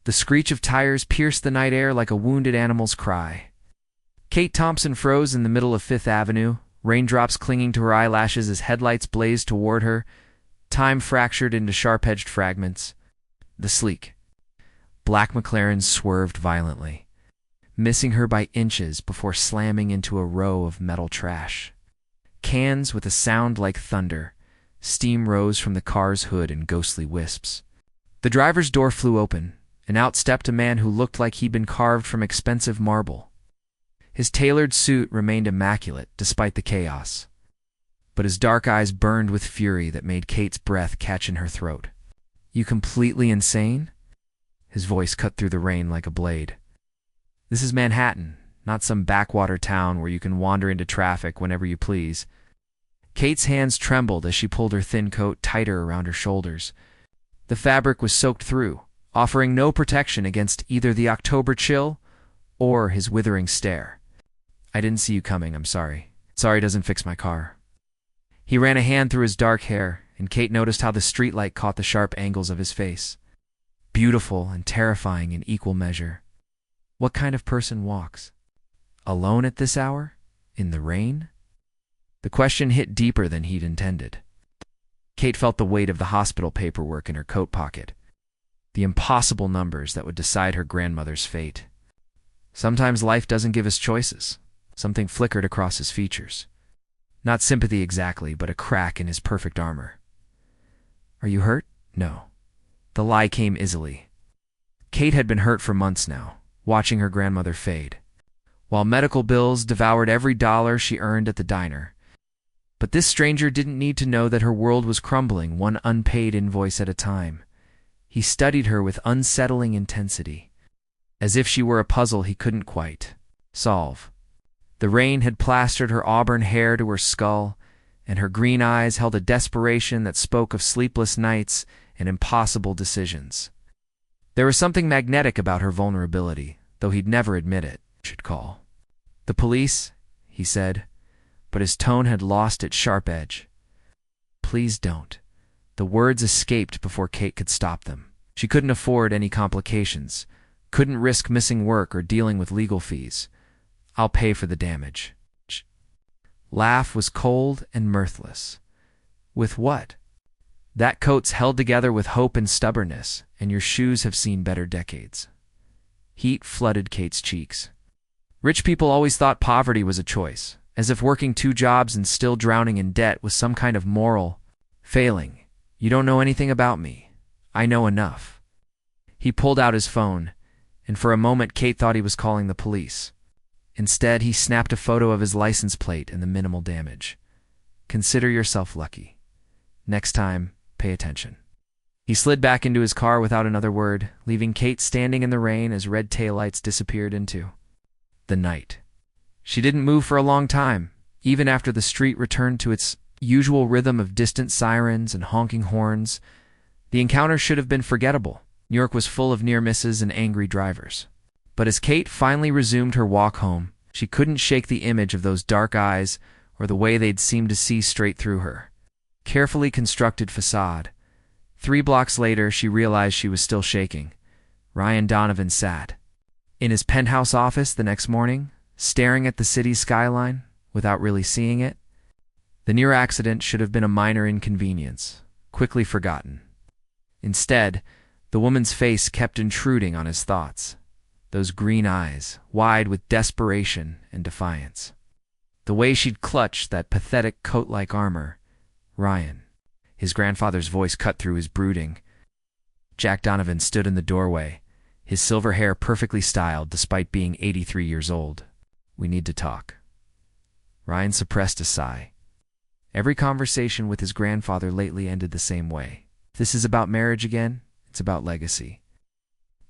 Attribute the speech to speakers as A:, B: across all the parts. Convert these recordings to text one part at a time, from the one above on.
A: The screech of tires pierced the night air like a wounded animal's cry. Kate Thompson froze in the middle of Fifth Avenue, raindrops clinging to her eyelashes as headlights blazed toward her, time fractured into sharp-edged fragments. The sleek, black McLaren swerved violently, missing her by inches before slamming into a row of metal trash. Cans with a sound like thunder, steam rose from the car's hood in ghostly wisps. The driver's door flew open, and out stepped a man who looked like he'd been carved from expensive marble. His tailored suit remained immaculate despite the chaos, but his dark eyes burned with fury that made Kate's breath catch in her throat. "You completely insane?" His voice cut through the rain like a blade. "This is Manhattan, not some backwater town where you can wander into traffic whenever you please." Kate's hands trembled as she pulled her thin coat tighter around her shoulders. The fabric was soaked through, offering no protection against either the October chill or his withering stare. "I didn't see you coming, I'm sorry. Sorry doesn't fix my car." He ran a hand through his dark hair, and Kate noticed how the streetlight caught the sharp angles of his face. Beautiful and terrifying in equal measure. What kind of person walks alone at this hour? In the rain? The question hit deeper than he'd intended. Kate felt the weight of the hospital paperwork in her coat pocket, the impossible numbers that would decide her grandmother's fate. Sometimes life doesn't give us choices. Something flickered across his features. Not sympathy exactly, but a crack in his perfect armor. "Are you hurt?" "No." The lie came easily. Kate had been hurt for months now, watching her grandmother fade, while medical bills devoured every dollar she earned at the diner. But this stranger didn't need to know that her world was crumbling, one unpaid invoice at a time. He studied her with unsettling intensity, as if she were a puzzle he couldn't quite solve. The rain had plastered her auburn hair to her skull, and her green eyes held a desperation that spoke of sleepless nights and impossible decisions. There was something magnetic about her vulnerability, though he'd never admit it. "Should call the police," he said, but his tone had lost its sharp edge. "Please don't." The words escaped before Kate could stop them. She couldn't afford any complications, couldn't risk missing work or dealing with legal fees. "I'll pay for the damage." Laugh was cold and mirthless. "With what? That coat's held together with hope and stubbornness, and your shoes have seen better decades." Heat flooded Kate's cheeks. Rich people always thought poverty was a choice, as if working 2 jobs and still drowning in debt was some kind of moral failing. "You don't know anything about me. I know enough." He pulled out his phone, and for a moment Kate thought he was calling the police. Instead, he snapped a photo of his license plate and the minimal damage. "Consider yourself lucky. Next time, pay attention." He slid back into his car without another word, leaving Kate standing in the rain as red taillights disappeared into the night. She didn't move for a long time, even after the street returned to its usual rhythm of distant sirens and honking horns. The encounter should have been forgettable. New York was full of near misses and angry drivers. But as Kate finally resumed her walk home, she couldn't shake the image of those dark eyes or the way they'd seemed to see straight through her. Carefully constructed facade. 3 blocks later, she realized she was still shaking. Ryan Donovan sat in his penthouse office the next morning, staring at the city's skyline without really seeing it. The near accident should have been a minor inconvenience, quickly forgotten. Instead, the woman's face kept intruding on his thoughts. Those green eyes, wide with desperation and defiance. The way she'd clutched that pathetic coat-like armor. "Ryan." His grandfather's voice cut through his brooding. Jack Donovan stood in the doorway, his silver hair perfectly styled despite being 83 years old. "We need to talk." Ryan suppressed a sigh. Every conversation with his grandfather lately ended the same way. If this is about marriage again, it's about legacy.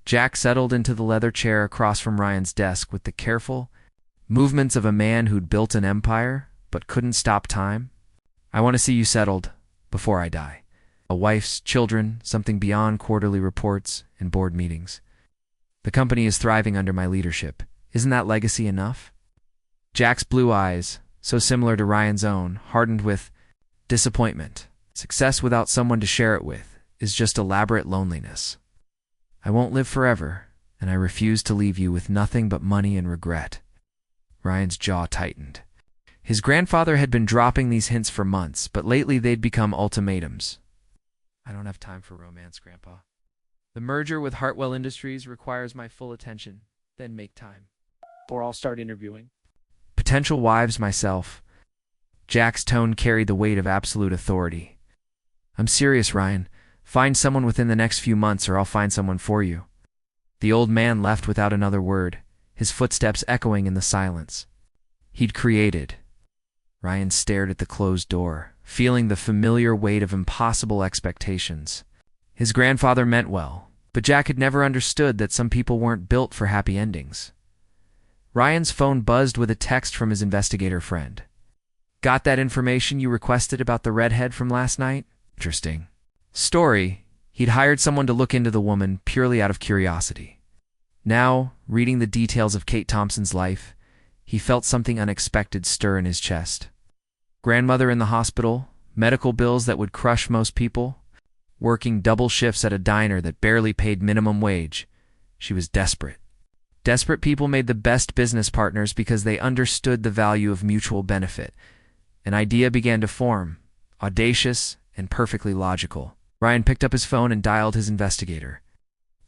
A: Jack settled into the leather chair across from Ryan's desk with the careful movements of a man who'd built an empire but couldn't stop time. "I want to see you settled before I die. A wife's, children, something beyond quarterly reports and board meetings. The company is thriving under my leadership. Isn't that legacy enough?" Jack's blue eyes, so similar to Ryan's own, hardened with disappointment. "Success without someone to share it with is just elaborate loneliness." I won't live forever, and I refuse to leave you with nothing but money and regret." Ryan's jaw tightened. His grandfather had been dropping these hints for months, but lately they'd become ultimatums. "I don't have time for romance, Grandpa. The merger with Hartwell Industries requires my full attention. Then make time, or I'll start interviewing potential wives myself." Jack's tone carried the weight of absolute authority. "I'm serious, Ryan. Find someone within the next few months, or I'll find someone for you." The old man left without another word, his footsteps echoing in the silence he'd created. Ryan stared at the closed door, feeling the familiar weight of impossible expectations. His grandfather meant well, but Jack had never understood that some people weren't built for happy endings. Ryan's phone buzzed with a text from his investigator friend. "Got that information you requested about the redhead from last night? Interesting story." He'd hired someone to look into the woman purely out of curiosity. Now, reading the details of Kate Thompson's life, he felt something unexpected stir in his chest. Grandmother in the hospital, medical bills that would crush most people, working double shifts at a diner that barely paid minimum wage. She was desperate. Desperate people made the best business partners because they understood the value of mutual benefit. An idea began to form, audacious and perfectly logical. Ryan picked up his phone and dialed his investigator.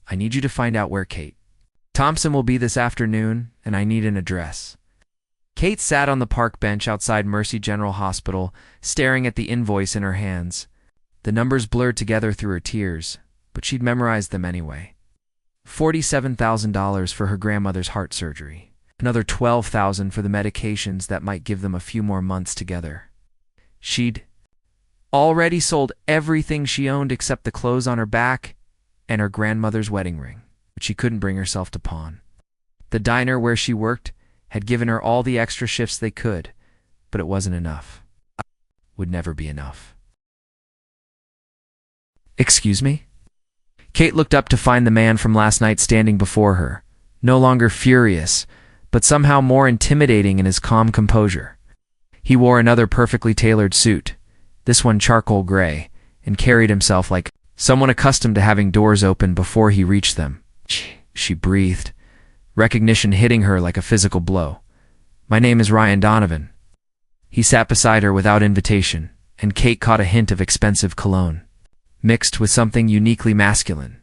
A: "I need you to find out where Kate Thompson will be this afternoon, and I need an address." Kate sat on the park bench outside Mercy General Hospital, staring at the invoice in her hands. The numbers blurred together through her tears, but she'd memorized them anyway. $47,000 for her grandmother's heart surgery. Another $12,000 for the medications that might give them a few more months together. She'd already sold everything she owned except the clothes on her back and her grandmother's wedding ring, which she couldn't bring herself to pawn. The diner where she worked had given her all the extra shifts they could, but it wasn't enough. Would never be enough. "Excuse me?" Kate looked up to find the man from last night standing before her, no longer furious, but somehow more intimidating in his calm composure. He wore another perfectly tailored suit, this one charcoal gray, and carried himself like someone accustomed to having doors open before he reached them. She breathed, recognition hitting her like a physical blow. "My name is Ryan Donovan." He sat beside her without invitation, and Kate caught a hint of expensive cologne, mixed with something uniquely masculine.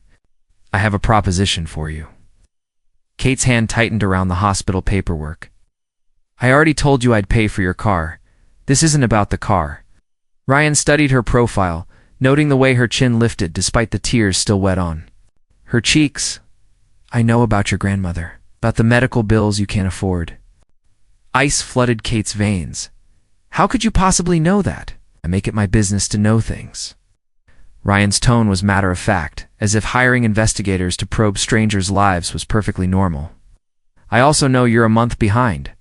A: "I have a proposition for you." Kate's hand tightened around the hospital paperwork. "I already told you I'd pay for your car. This isn't about the car." Ryan studied her profile, noting the way her chin lifted despite the tears still wet on her cheeks. "I know about your grandmother, about the medical bills you can't afford." Ice flooded Kate's veins. "How could you possibly know that? I make it my business to know things." Ryan's tone was matter-of-fact, as if hiring investigators to probe strangers' lives was perfectly normal. "I also know you're a month behind.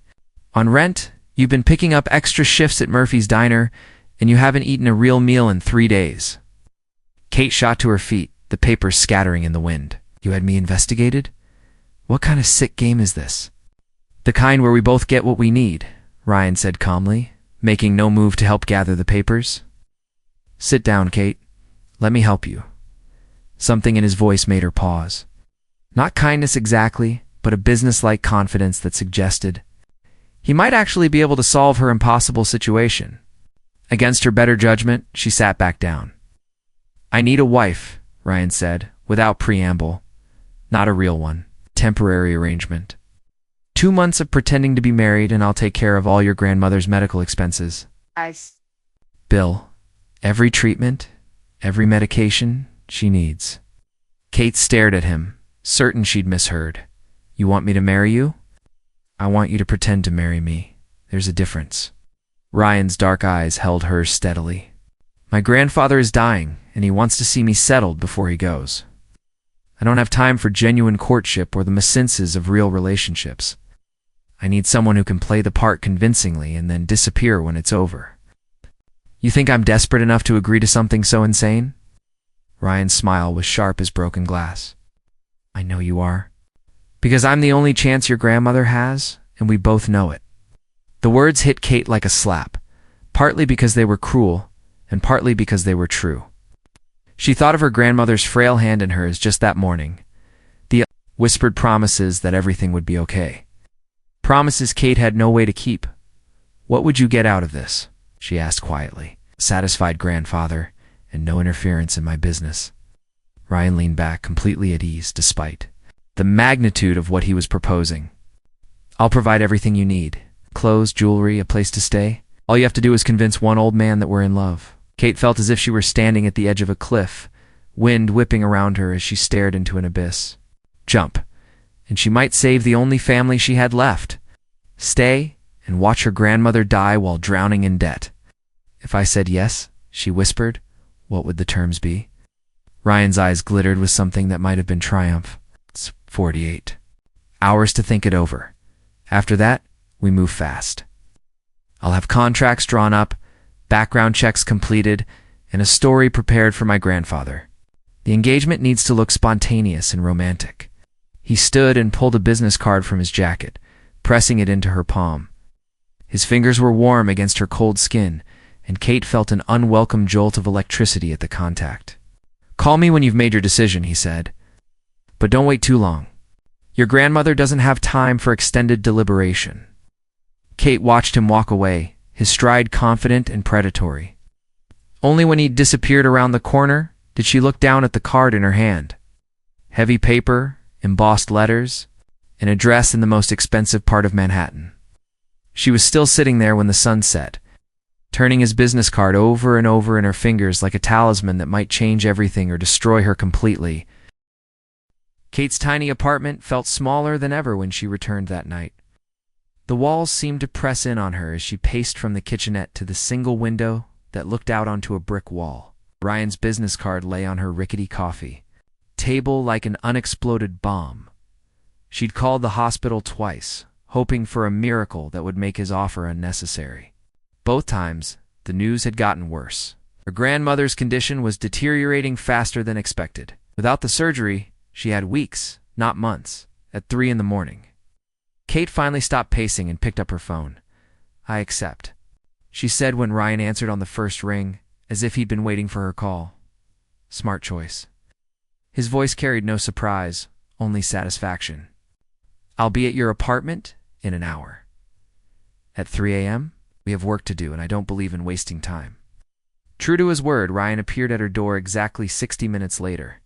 A: On rent, you've been picking up extra shifts at Murphy's Diner, and you haven't eaten a real meal in 3 days. Kate shot to her feet, the papers scattering in the wind. "You had me investigated? What kind of sick game is this?" "The kind where we both get what we need," Ryan said calmly, making no move to help gather the papers. "Sit down, Kate. Let me help you." Something in his voice made her pause. Not kindness exactly, but a business-like confidence that suggested he might actually be able to solve her impossible situation. Against her better judgment, she sat back down. "I need a wife," Ryan said, without preamble. "Not a real one. Temporary arrangement. 2 months of pretending to be married and I'll take care of all your grandmother's medical expenses. Bill, every treatment, every medication she needs." Kate stared at him, certain she'd misheard. "You want me to marry you?" "I want you to pretend to marry me. There's a difference." Ryan's dark eyes held hers steadily. "My grandfather is dying, and he wants to see me settled before he goes. I don't have time for genuine courtship or the mésances of real relationships. I need someone who can play the part convincingly and then disappear when it's over." "You think I'm desperate enough to agree to something so insane?" Ryan's smile was sharp as broken glass. "I know you are. Because I'm the only chance your grandmother has, and we both know it." The words hit Kate like a slap, partly because they were cruel, and partly because they were true. She thought of her grandmother's frail hand in hers just that morning, whispered promises that everything would be okay. Promises Kate had no way to keep. "What would you get out of this?" she asked quietly. "Satisfied grandfather, and no interference in my business." Ryan leaned back, completely at ease, despite the magnitude of what he was proposing. "I'll provide everything you need. Clothes, jewelry, a place to stay. All you have to do is convince one old man that we're in love." Kate felt as if she were standing at the edge of a cliff, wind whipping around her as she stared into an abyss. Jump, and she might save the only family she had left. Stay and watch her grandmother die while drowning in debt. "If I said yes," she whispered, "what would the terms be?" Ryan's eyes glittered with something that might have been triumph. "It's 48 hours to think it over. After that, we move fast. I'll have contracts drawn up, background checks completed, and a story prepared for my grandfather. The engagement needs to look spontaneous and romantic." He stood and pulled a business card from his jacket, pressing it into her palm. His fingers were warm against her cold skin, and Kate felt an unwelcome jolt of electricity at the contact. "Call me when you've made your decision," he said. "But don't wait too long. Your grandmother doesn't have time for extended deliberation." Kate watched him walk away, his stride confident and predatory. Only when he disappeared around the corner did she look down at the card in her hand. Heavy paper, embossed letters, an address in the most expensive part of Manhattan. She was still sitting there when the sun set, turning his business card over and over in her fingers like a talisman that might change everything or destroy her completely. Kate's tiny apartment felt smaller than ever when she returned that night. The walls seemed to press in on her as she paced from the kitchenette to the single window that looked out onto a brick wall. Ryan's business card lay on her rickety coffee table like an unexploded bomb. She'd called the hospital twice, hoping for a miracle that would make his offer unnecessary. Both times, the news had gotten worse. Her grandmother's condition was deteriorating faster than expected. Without the surgery, she had weeks, not months, at 3 in the morning. Kate finally stopped pacing and picked up her phone. "I accept," she said when Ryan answered on the first ring, as if he'd been waiting for her call. "Smart choice." His voice carried no surprise, only satisfaction. "I'll be at your apartment in an hour. At 3 a.m., we have work to do, and I don't believe in wasting time." True to his word, Ryan appeared at her door exactly 60 minutes later,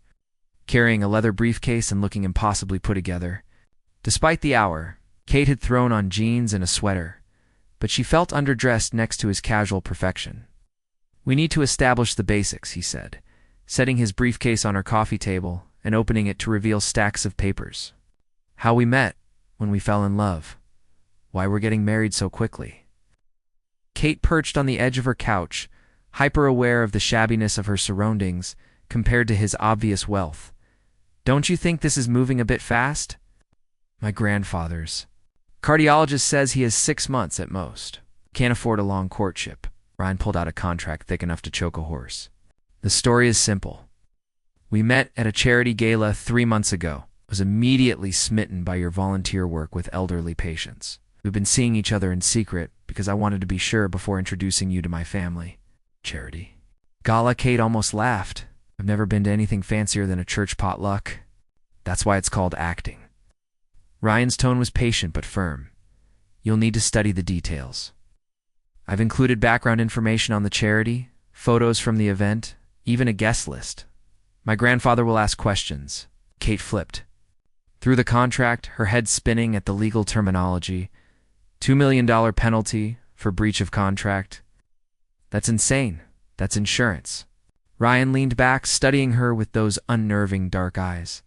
A: carrying a leather briefcase and looking impossibly put together. Despite the hour, Kate had thrown on jeans and a sweater, but she felt underdressed next to his casual perfection. "We need to establish the basics," he said, setting his briefcase on her coffee table and opening it to reveal stacks of papers. "How we met, when we fell in love, why we're getting married so quickly." Kate perched on the edge of her couch, hyper-aware of the shabbiness of her surroundings compared to his obvious wealth. "Don't you think this is moving a bit fast?" "My grandfather's cardiologist says he has 6 months at most. Can't afford a long courtship." Ryan pulled out a contract thick enough to choke a horse. "The story is simple. We met at a charity gala 3 months ago. Was immediately smitten by your volunteer work with elderly patients. We've been seeing each other in secret because I wanted to be sure before introducing you to my family." "Charity gala?" Kate almost laughed. "I've never been to anything fancier than a church potluck. That's why it's called acting." Ryan's tone was patient but firm. "You'll need to study the details. I've included background information on the charity, photos from the event, even a guest list. My grandfather will ask questions." Kate flipped through the contract, her head spinning at the legal terminology. $2 million penalty for breach of contract. That's insane. That's insurance. Ryan leaned back, studying her with those unnerving dark eyes.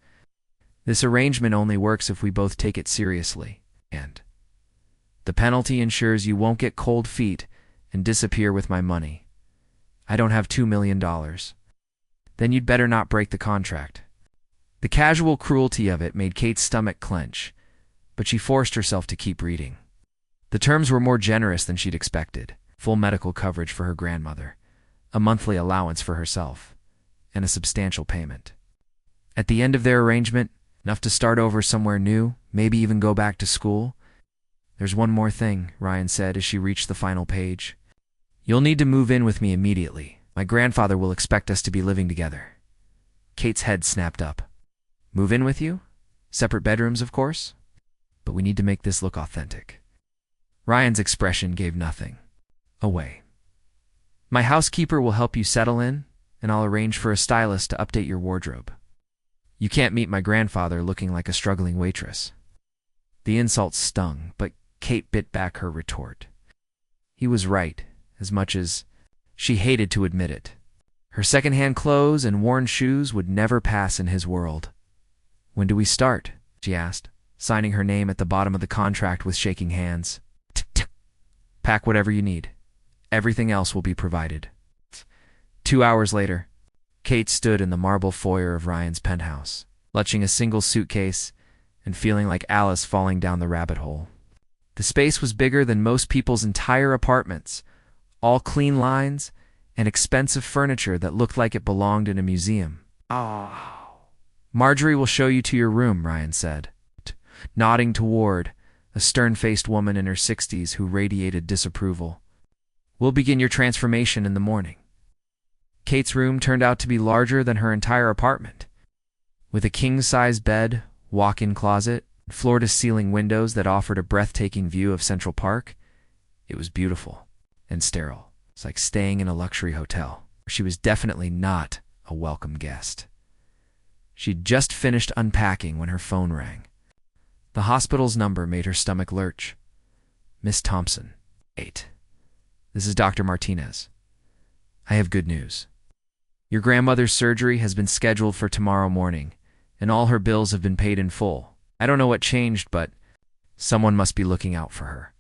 A: "This arrangement only works if we both take it seriously, and the penalty ensures you won't get cold feet and disappear with my money. I don't have $2 million. Then you'd better not break the contract." The casual cruelty of it made Kate's stomach clench, but she forced herself to keep reading. The terms were more generous than she'd expected. Full medical coverage for her grandmother, a monthly allowance for herself, and a substantial payment. At the end of their arrangement, enough to start over somewhere new, maybe even go back to school. "There's one more thing," Ryan said as she reached the final page. "You'll need to move in with me immediately. My grandfather will expect us to be living together." Kate's head snapped up. "Move in with you? Separate bedrooms, of course, but we need to make this look authentic. Ryan's expression gave nothing away. My housekeeper will help you settle in, and I'll arrange for a stylist to update your wardrobe. You can't meet my grandfather looking like a struggling waitress. The insult stung, but Kate bit back her retort. He was right, as much as she hated to admit it. Her second-hand clothes and worn shoes would never pass in his world. When do we start? She asked, signing her name at the bottom of the contract with shaking hands. Pack whatever you need. Everything else will be provided. 2 hours later, Kate stood in the marble foyer of Ryan's penthouse, clutching a single suitcase and feeling like Alice falling down the rabbit hole. The space was bigger than most people's entire apartments, all clean lines and expensive furniture that looked like it belonged in a museum. Marjorie will show you to your room, Ryan said, nodding toward a stern-faced woman in her 60s who radiated disapproval. We'll begin your transformation in the morning. Kate's room turned out to be larger than her entire apartment, with a king-size bed, walk-in closet, floor-to-ceiling windows that offered a breathtaking view of Central Park. It was beautiful and sterile. It's like staying in a luxury hotel. She was definitely not a welcome guest. She'd just finished unpacking when her phone rang. The hospital's number made her stomach lurch. Miss Thompson, 8. This is Dr. Martinez. I have good news. Your grandmother's surgery has been scheduled for tomorrow morning, and all her bills have been paid in full. I don't know what changed, but someone must be looking out for her.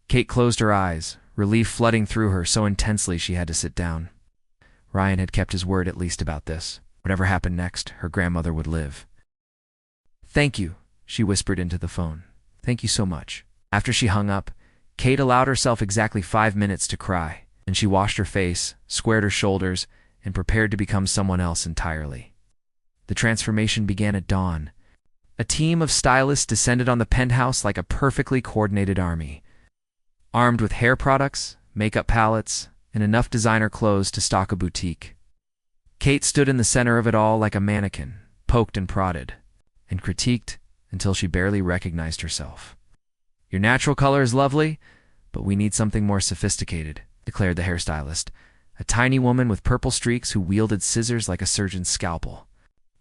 A: Kate closed her eyes, relief flooding through her so intensely she had to sit down. Ryan had kept his word at least about this. Whatever happened next, her grandmother would live. Thank you, she whispered into the phone. Thank you so much. After she hung up, Kate allowed herself exactly 5 minutes to cry, and she washed her face, squared her shoulders, and prepared to become someone else entirely. The transformation began at dawn. A team of stylists descended on the penthouse like a perfectly coordinated army, armed with hair products, makeup palettes, and enough designer clothes to stock a boutique. Kate stood in the center of it all like a mannequin, poked and prodded, and critiqued until she barely recognized herself. Your natural color is lovely, but we need something more sophisticated, declared the hairstylist, a tiny woman with purple streaks who wielded scissors like a surgeon's scalpel.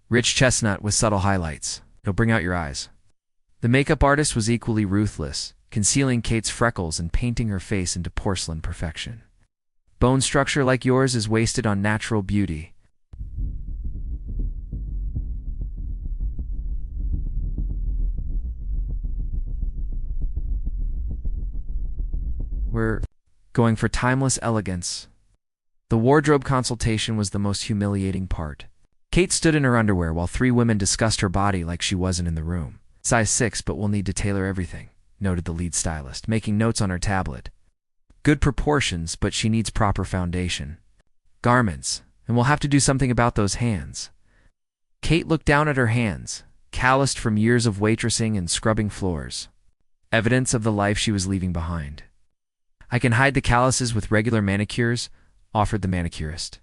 A: Rich chestnut with subtle highlights. It'll bring out your eyes. The makeup artist was equally ruthless, concealing Kate's freckles and painting her face into porcelain perfection. Bone structure like yours is wasted on natural beauty. We're going for timeless elegance. The wardrobe consultation was the most humiliating part. Kate stood in her underwear while 3 women discussed her body like she wasn't in the room. Size 6, but we'll need to tailor everything, noted the lead stylist, making notes on her tablet. Good proportions, but she needs proper foundation. Garments, and we'll have to do something about those hands. Kate looked down at her hands, calloused from years of waitressing and scrubbing floors. Evidence of the life she was leaving behind. I can hide the calluses with regular manicures, offered the manicurist.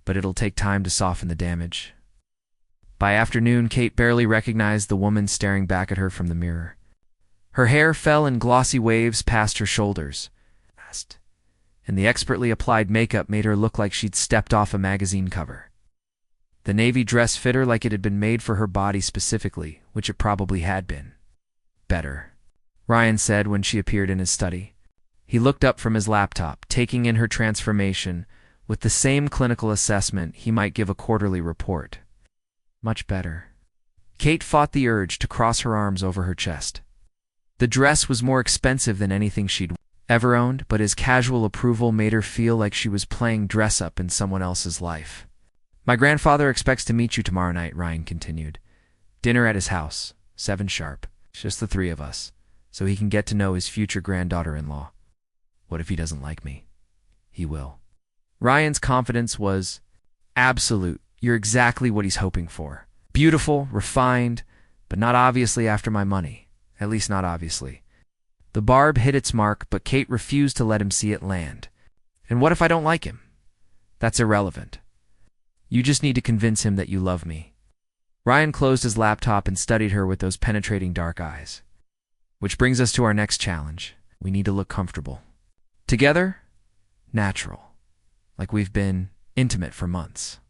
A: But it'll take time to soften the damage. By afternoon, Kate barely recognized the woman staring back at her from the mirror. Her hair fell in glossy waves past her shoulders, and the expertly applied makeup made her look like she'd stepped off a magazine cover. The navy dress fit her like it had been made for her body specifically, which it probably had been. Better, Ryan said when she appeared in his study. He looked up from his laptop, taking in her transformation. With the same clinical assessment, he might give a quarterly report. Much better. Kate fought the urge to cross her arms over her chest. The dress was more expensive than anything she'd ever owned, but his casual approval made her feel like she was playing dress-up in someone else's life. My grandfather expects to meet you tomorrow night, Ryan continued. Dinner at his house, 7 sharp. It's just the 3 of us, so he can get to know his future granddaughter-in-law. What if he doesn't like me? He will. Ryan's confidence was absolute. You're exactly what he's hoping for. Beautiful, refined, but not obviously after my money. At least not obviously. The barb hit its mark, but Kate refused to let him see it land. And what if I don't like him? That's irrelevant. You just need to convince him that you love me. Ryan closed his laptop and studied her with those penetrating dark eyes. Which brings us to our next challenge. We need to look comfortable. Together, natural, like we've been intimate for months.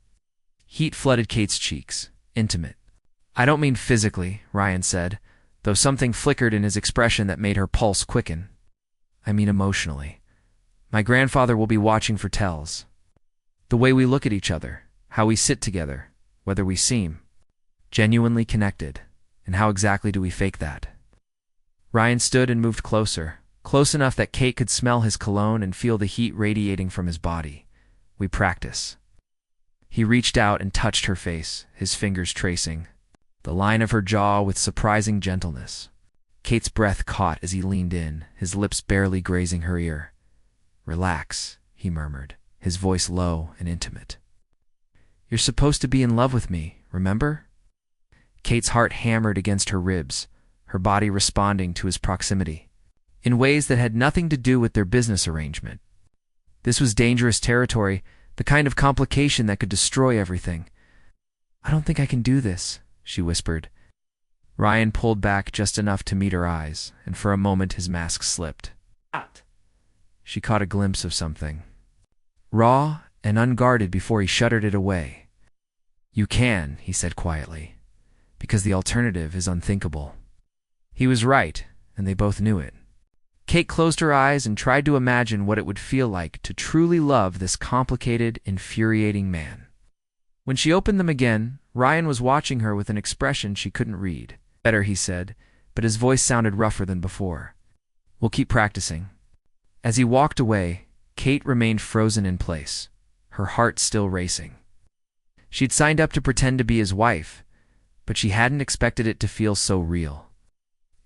A: Heat flooded Kate's cheeks. Intimate. I don't mean physically, Ryan said, though something flickered in his expression that made her pulse quicken. I mean emotionally. My grandfather will be watching for tells. The way we look at each other, how we sit together, whether we seem genuinely connected, and how exactly do we fake that? Ryan stood and moved closer, close enough that Kate could smell his cologne and feel the heat radiating from his body. We practice. He reached out and touched her face, his fingers tracing the line of her jaw with surprising gentleness. Kate's breath caught as he leaned in, his lips barely grazing her ear. Relax, he murmured, his voice low and intimate. You're supposed to be in love with me, remember? Kate's heart hammered against her ribs, her body responding to his proximity, in ways that had nothing to do with their business arrangement. This was dangerous territory, the kind of complication that could destroy everything. I don't think I can do this, she whispered. Ryan pulled back just enough to meet her eyes, and for a moment his mask slipped. She caught a glimpse of something raw and unguarded before he shuttered it away. You can, he said quietly, because the alternative is unthinkable. He was right, and they both knew it. Kate closed her eyes and tried to imagine what it would feel like to truly love this complicated, infuriating man. When she opened them again, Ryan was watching her with an expression she couldn't read. Better, he said, but his voice sounded rougher than before. We'll keep practicing. As he walked away, Kate remained frozen in place, her heart still racing. She'd signed up to pretend to be his wife, but she hadn't expected it to feel so real.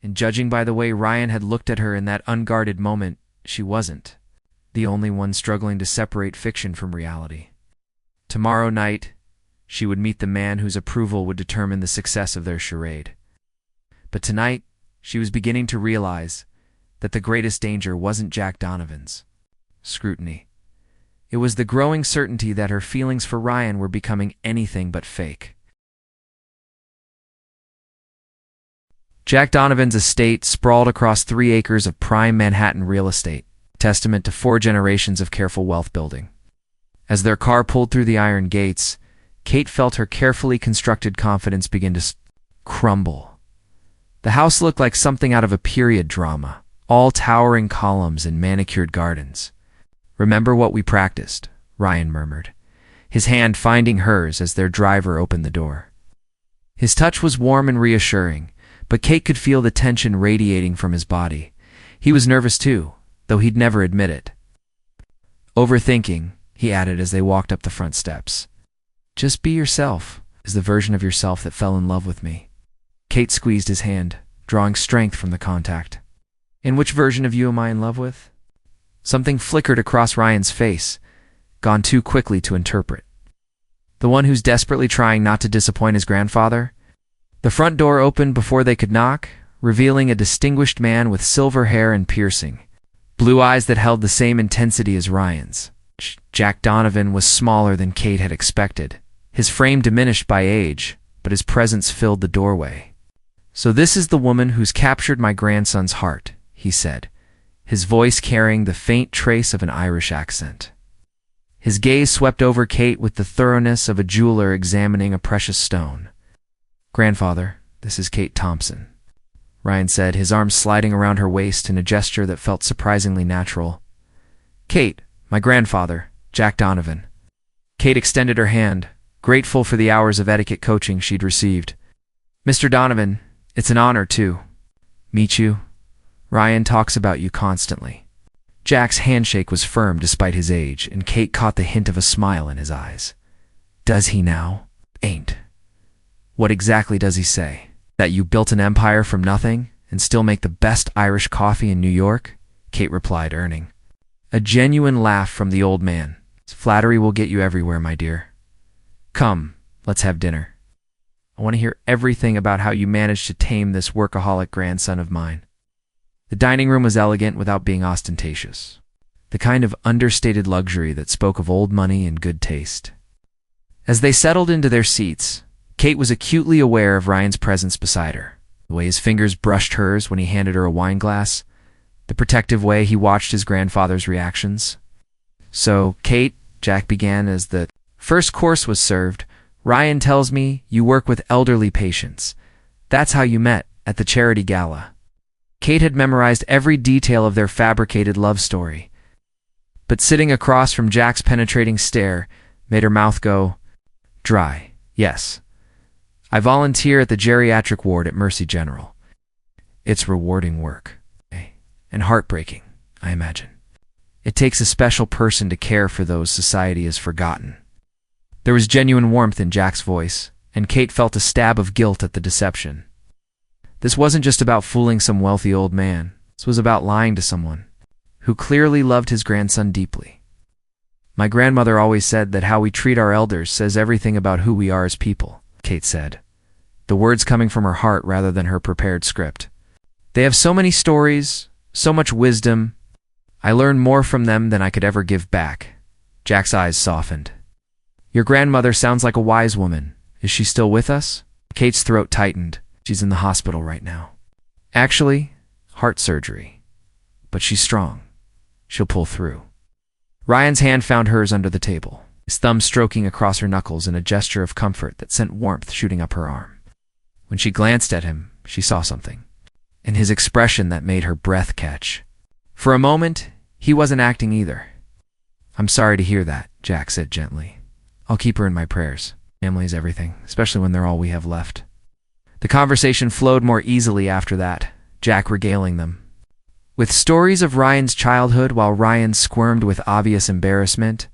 A: And judging by the way Ryan had looked at her in that unguarded moment, she wasn't the only one struggling to separate fiction from reality. Tomorrow night, she would meet the man whose approval would determine the success of their charade. But tonight, she was beginning to realize that the greatest danger wasn't Jack Donovan's scrutiny. It was the growing certainty that her feelings for Ryan were becoming anything but fake. Jack Donovan's estate sprawled across 3 acres of prime Manhattan real estate, testament to 4 generations of careful wealth building. As their car pulled through the iron gates, Kate felt her carefully constructed confidence begin to crumble. The house looked like something out of a period drama, all towering columns and manicured gardens. Remember what we practiced, Ryan murmured, his hand finding hers as their driver opened the door. His touch was warm and reassuring, but Kate could feel the tension radiating from his body. He was nervous too, though he'd never admit it. Overthinking, he added as they walked up the front steps. Just be yourself, is the version of yourself that fell in love with me. Kate squeezed his hand, drawing strength from the contact. And which version of you am I in love with? Something flickered across Ryan's face, gone too quickly to interpret. The one who's desperately trying not to disappoint his grandfather? The front door opened before they could knock, revealing a distinguished man with silver hair and piercing, blue eyes that held the same intensity as Ryan's. Jack Donovan was smaller than Kate had expected, his frame diminished by age, but his presence filled the doorway. So this is the woman who's captured my grandson's heart, he said, his voice carrying the faint trace of an Irish accent. His gaze swept over Kate with the thoroughness of a jeweler examining a precious stone. Grandfather, this is Kate Thompson, Ryan said, his arms sliding around her waist in a gesture that felt surprisingly natural. Kate, my grandfather, Jack Donovan. Kate extended her hand, grateful for the hours of etiquette coaching she'd received. Mr. Donovan, it's an honor to meet you. Ryan talks about you constantly. Jack's handshake was firm despite his age, and Kate caught the hint of a smile in his eyes. Does he now? Ain't. What exactly does he say? That you built an empire from nothing and still make the best Irish coffee in New York? Kate replied, earning a genuine laugh from the old man. Flattery will get you everywhere, my dear. Come, let's have dinner. I want to hear everything about how you managed to tame this workaholic grandson of mine. The dining room was elegant without being ostentatious, the kind of understated luxury that spoke of old money and good taste. As they settled into their seats, Kate was acutely aware of Ryan's presence beside her, the way his fingers brushed hers when he handed her a wine glass, the protective way he watched his grandfather's reactions. "So, Kate," Jack began as the first course was served, "Ryan tells me you work with elderly patients. That's how you met at the charity gala." Kate had memorized every detail of their fabricated love story, but sitting across from Jack's penetrating stare made her mouth go dry. "Yes. I volunteer at the geriatric ward at Mercy General. It's rewarding work. And heartbreaking, I imagine. It takes a special person to care for those society has forgotten." There was genuine warmth in Jack's voice, and Kate felt a stab of guilt at the deception. This wasn't just about fooling some wealthy old man. This was about lying to someone who clearly loved his grandson deeply. "My grandmother always said that how we treat our elders says everything about who we are as people," Kate said, the words coming from her heart rather than her prepared script. "They have so many stories, so much wisdom. I learn more from them than I could ever give back." Jack's eyes softened. "Your grandmother sounds like a wise woman. Is she still with us?" Kate's throat tightened. "She's in the hospital right now. Actually, heart surgery. But she's strong. She'll pull through." Ryan's hand found hers under the table, his thumb stroking across her knuckles in a gesture of comfort that sent warmth shooting up her arm. When she glanced at him, she saw something in his expression that made her breath catch. For a moment, he wasn't acting either. "I'm sorry to hear that," Jack said gently. "I'll keep her in my prayers. Family's everything, especially when they're all we have left." The conversation flowed more easily after that, Jack regaling them with stories of Ryan's childhood while Ryan squirmed with obvious embarrassment.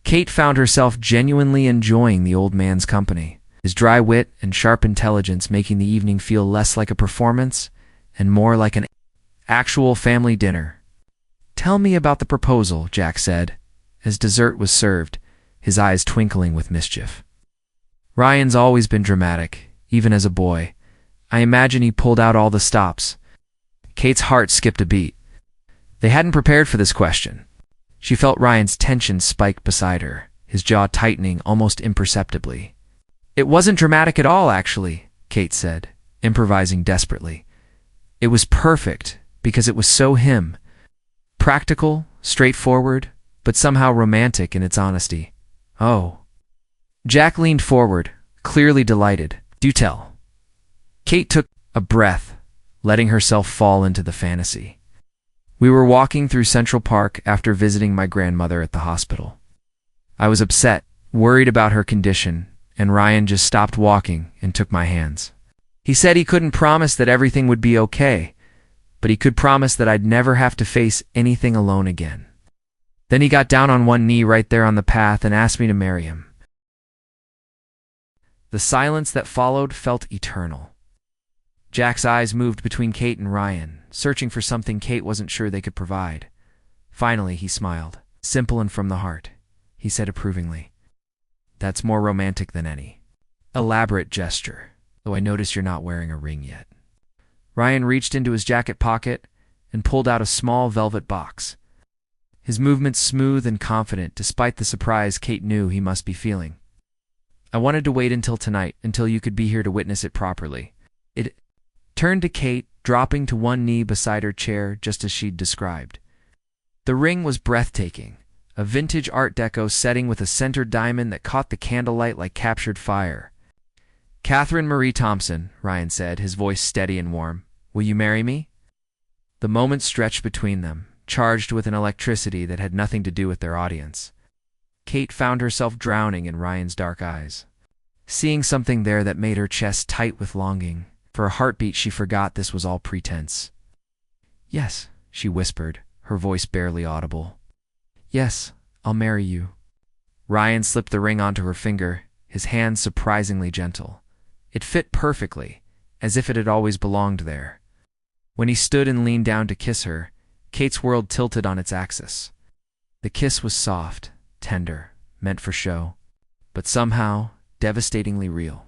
A: Kate found herself genuinely enjoying the old man's company, his dry wit and sharp intelligence making the evening feel less like a performance and more like an actual family dinner. "Tell me about the proposal," Jack said, as dessert was served, his eyes twinkling with mischief. "Ryan's always been dramatic, even as a boy. I imagine he pulled out all the stops." Kate's heart skipped a beat. They hadn't prepared for this question. She felt Ryan's tension spike beside her, his jaw tightening almost imperceptibly. "It wasn't dramatic at all, actually," Kate said, improvising desperately. "It was perfect because it was so him. Practical, straightforward, but somehow romantic in its honesty." "Oh." Jack leaned forward, clearly delighted. "Do tell." Kate took a breath, letting herself fall into the fantasy. "We were walking through Central Park after visiting my grandmother at the hospital. I was upset, worried about her condition, and Ryan just stopped walking and took my hands. He said he couldn't promise that everything would be okay, but he could promise that I'd never have to face anything alone again. Then he got down on one knee right there on the path and asked me to marry him." The silence that followed felt eternal. Jack's eyes moved between Kate and Ryan, searching for something Kate wasn't sure they could provide. Finally, he smiled. "Simple and from the heart," he said approvingly. "That's more romantic than any elaborate gesture, though I notice you're not wearing a ring yet." Ryan reached into his jacket pocket and pulled out a small velvet box, his movements smooth and confident despite the surprise Kate knew he must be feeling. "I wanted to wait until tonight, until you could be here to witness it properly." It turned to Kate, dropping to one knee beside her chair just as she'd described. The ring was breathtaking, a vintage Art Deco setting with a centered diamond that caught the candlelight like captured fire. "Catherine Marie Thompson," Ryan said, his voice steady and warm. "Will you marry me?" The moment stretched between them, charged with an electricity that had nothing to do with their audience. Kate found herself drowning in Ryan's dark eyes, seeing something there that made her chest tight with longing. For a heartbeat, she forgot this was all pretense. "Yes," she whispered, her voice barely audible. "Yes, I'll marry you." Ryan slipped the ring onto her finger, his hand surprisingly gentle. It fit perfectly, as if it had always belonged there. When he stood and leaned down to kiss her, Kate's world tilted on its axis. The kiss was soft, tender, meant for show, but somehow devastatingly real.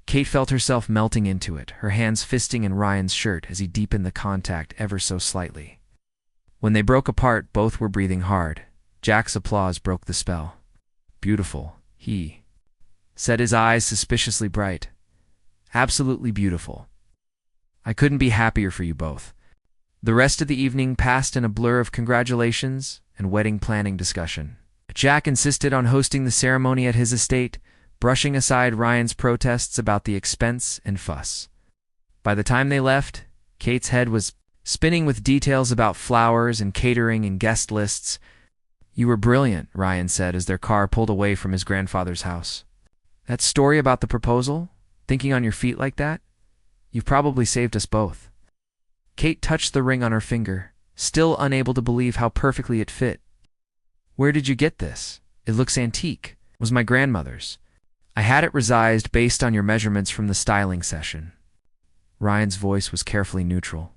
A: Kate felt herself melting into it, her hands fisting in Ryan's shirt as he deepened the contact ever so slightly. When they broke apart, both were breathing hard. Jack's applause broke the spell. "Beautiful," he said, his eyes suspiciously bright. Absolutely beautiful. I couldn't be happier for you both. The rest of the evening passed in a blur of congratulations and wedding planning discussion. Jack insisted on hosting the ceremony at his estate, brushing aside Ryan's protests about the expense and fuss. By the time they left, Kate's head was spinning with details about flowers and catering and guest lists. You were brilliant, Ryan said as their car pulled away from his grandfather's house. That story about the proposal, thinking on your feet like that, you've probably saved us both. Kate touched the ring on her finger, still unable to believe how perfectly it fit. Where did you get this? It looks antique. It was my grandmother's. I had it resized based on your measurements from the styling session. Ryan's voice was carefully neutral.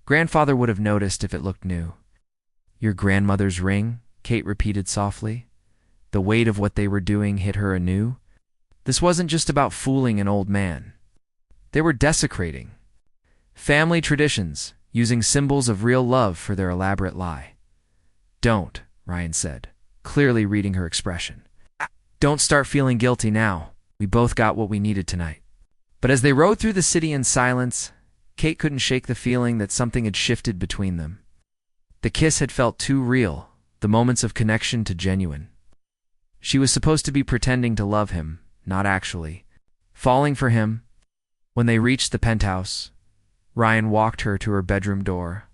A: Grandfather would have noticed if it looked new. Your grandmother's ring? Kate repeated softly. The weight of what they were doing hit her anew. This wasn't just about fooling an old man. They were desecrating family traditions, using symbols of real love for their elaborate lie. Don't, Ryan said, clearly reading her expression. Don't start feeling guilty now. We both got what we needed tonight. But as they rode through the city in silence, Kate couldn't shake the feeling that something had shifted between them. The kiss had felt too real, the moments of connection too genuine. She was supposed to be pretending to love him, not actually falling for him. When they reached the penthouse, Ryan walked her to her bedroom door,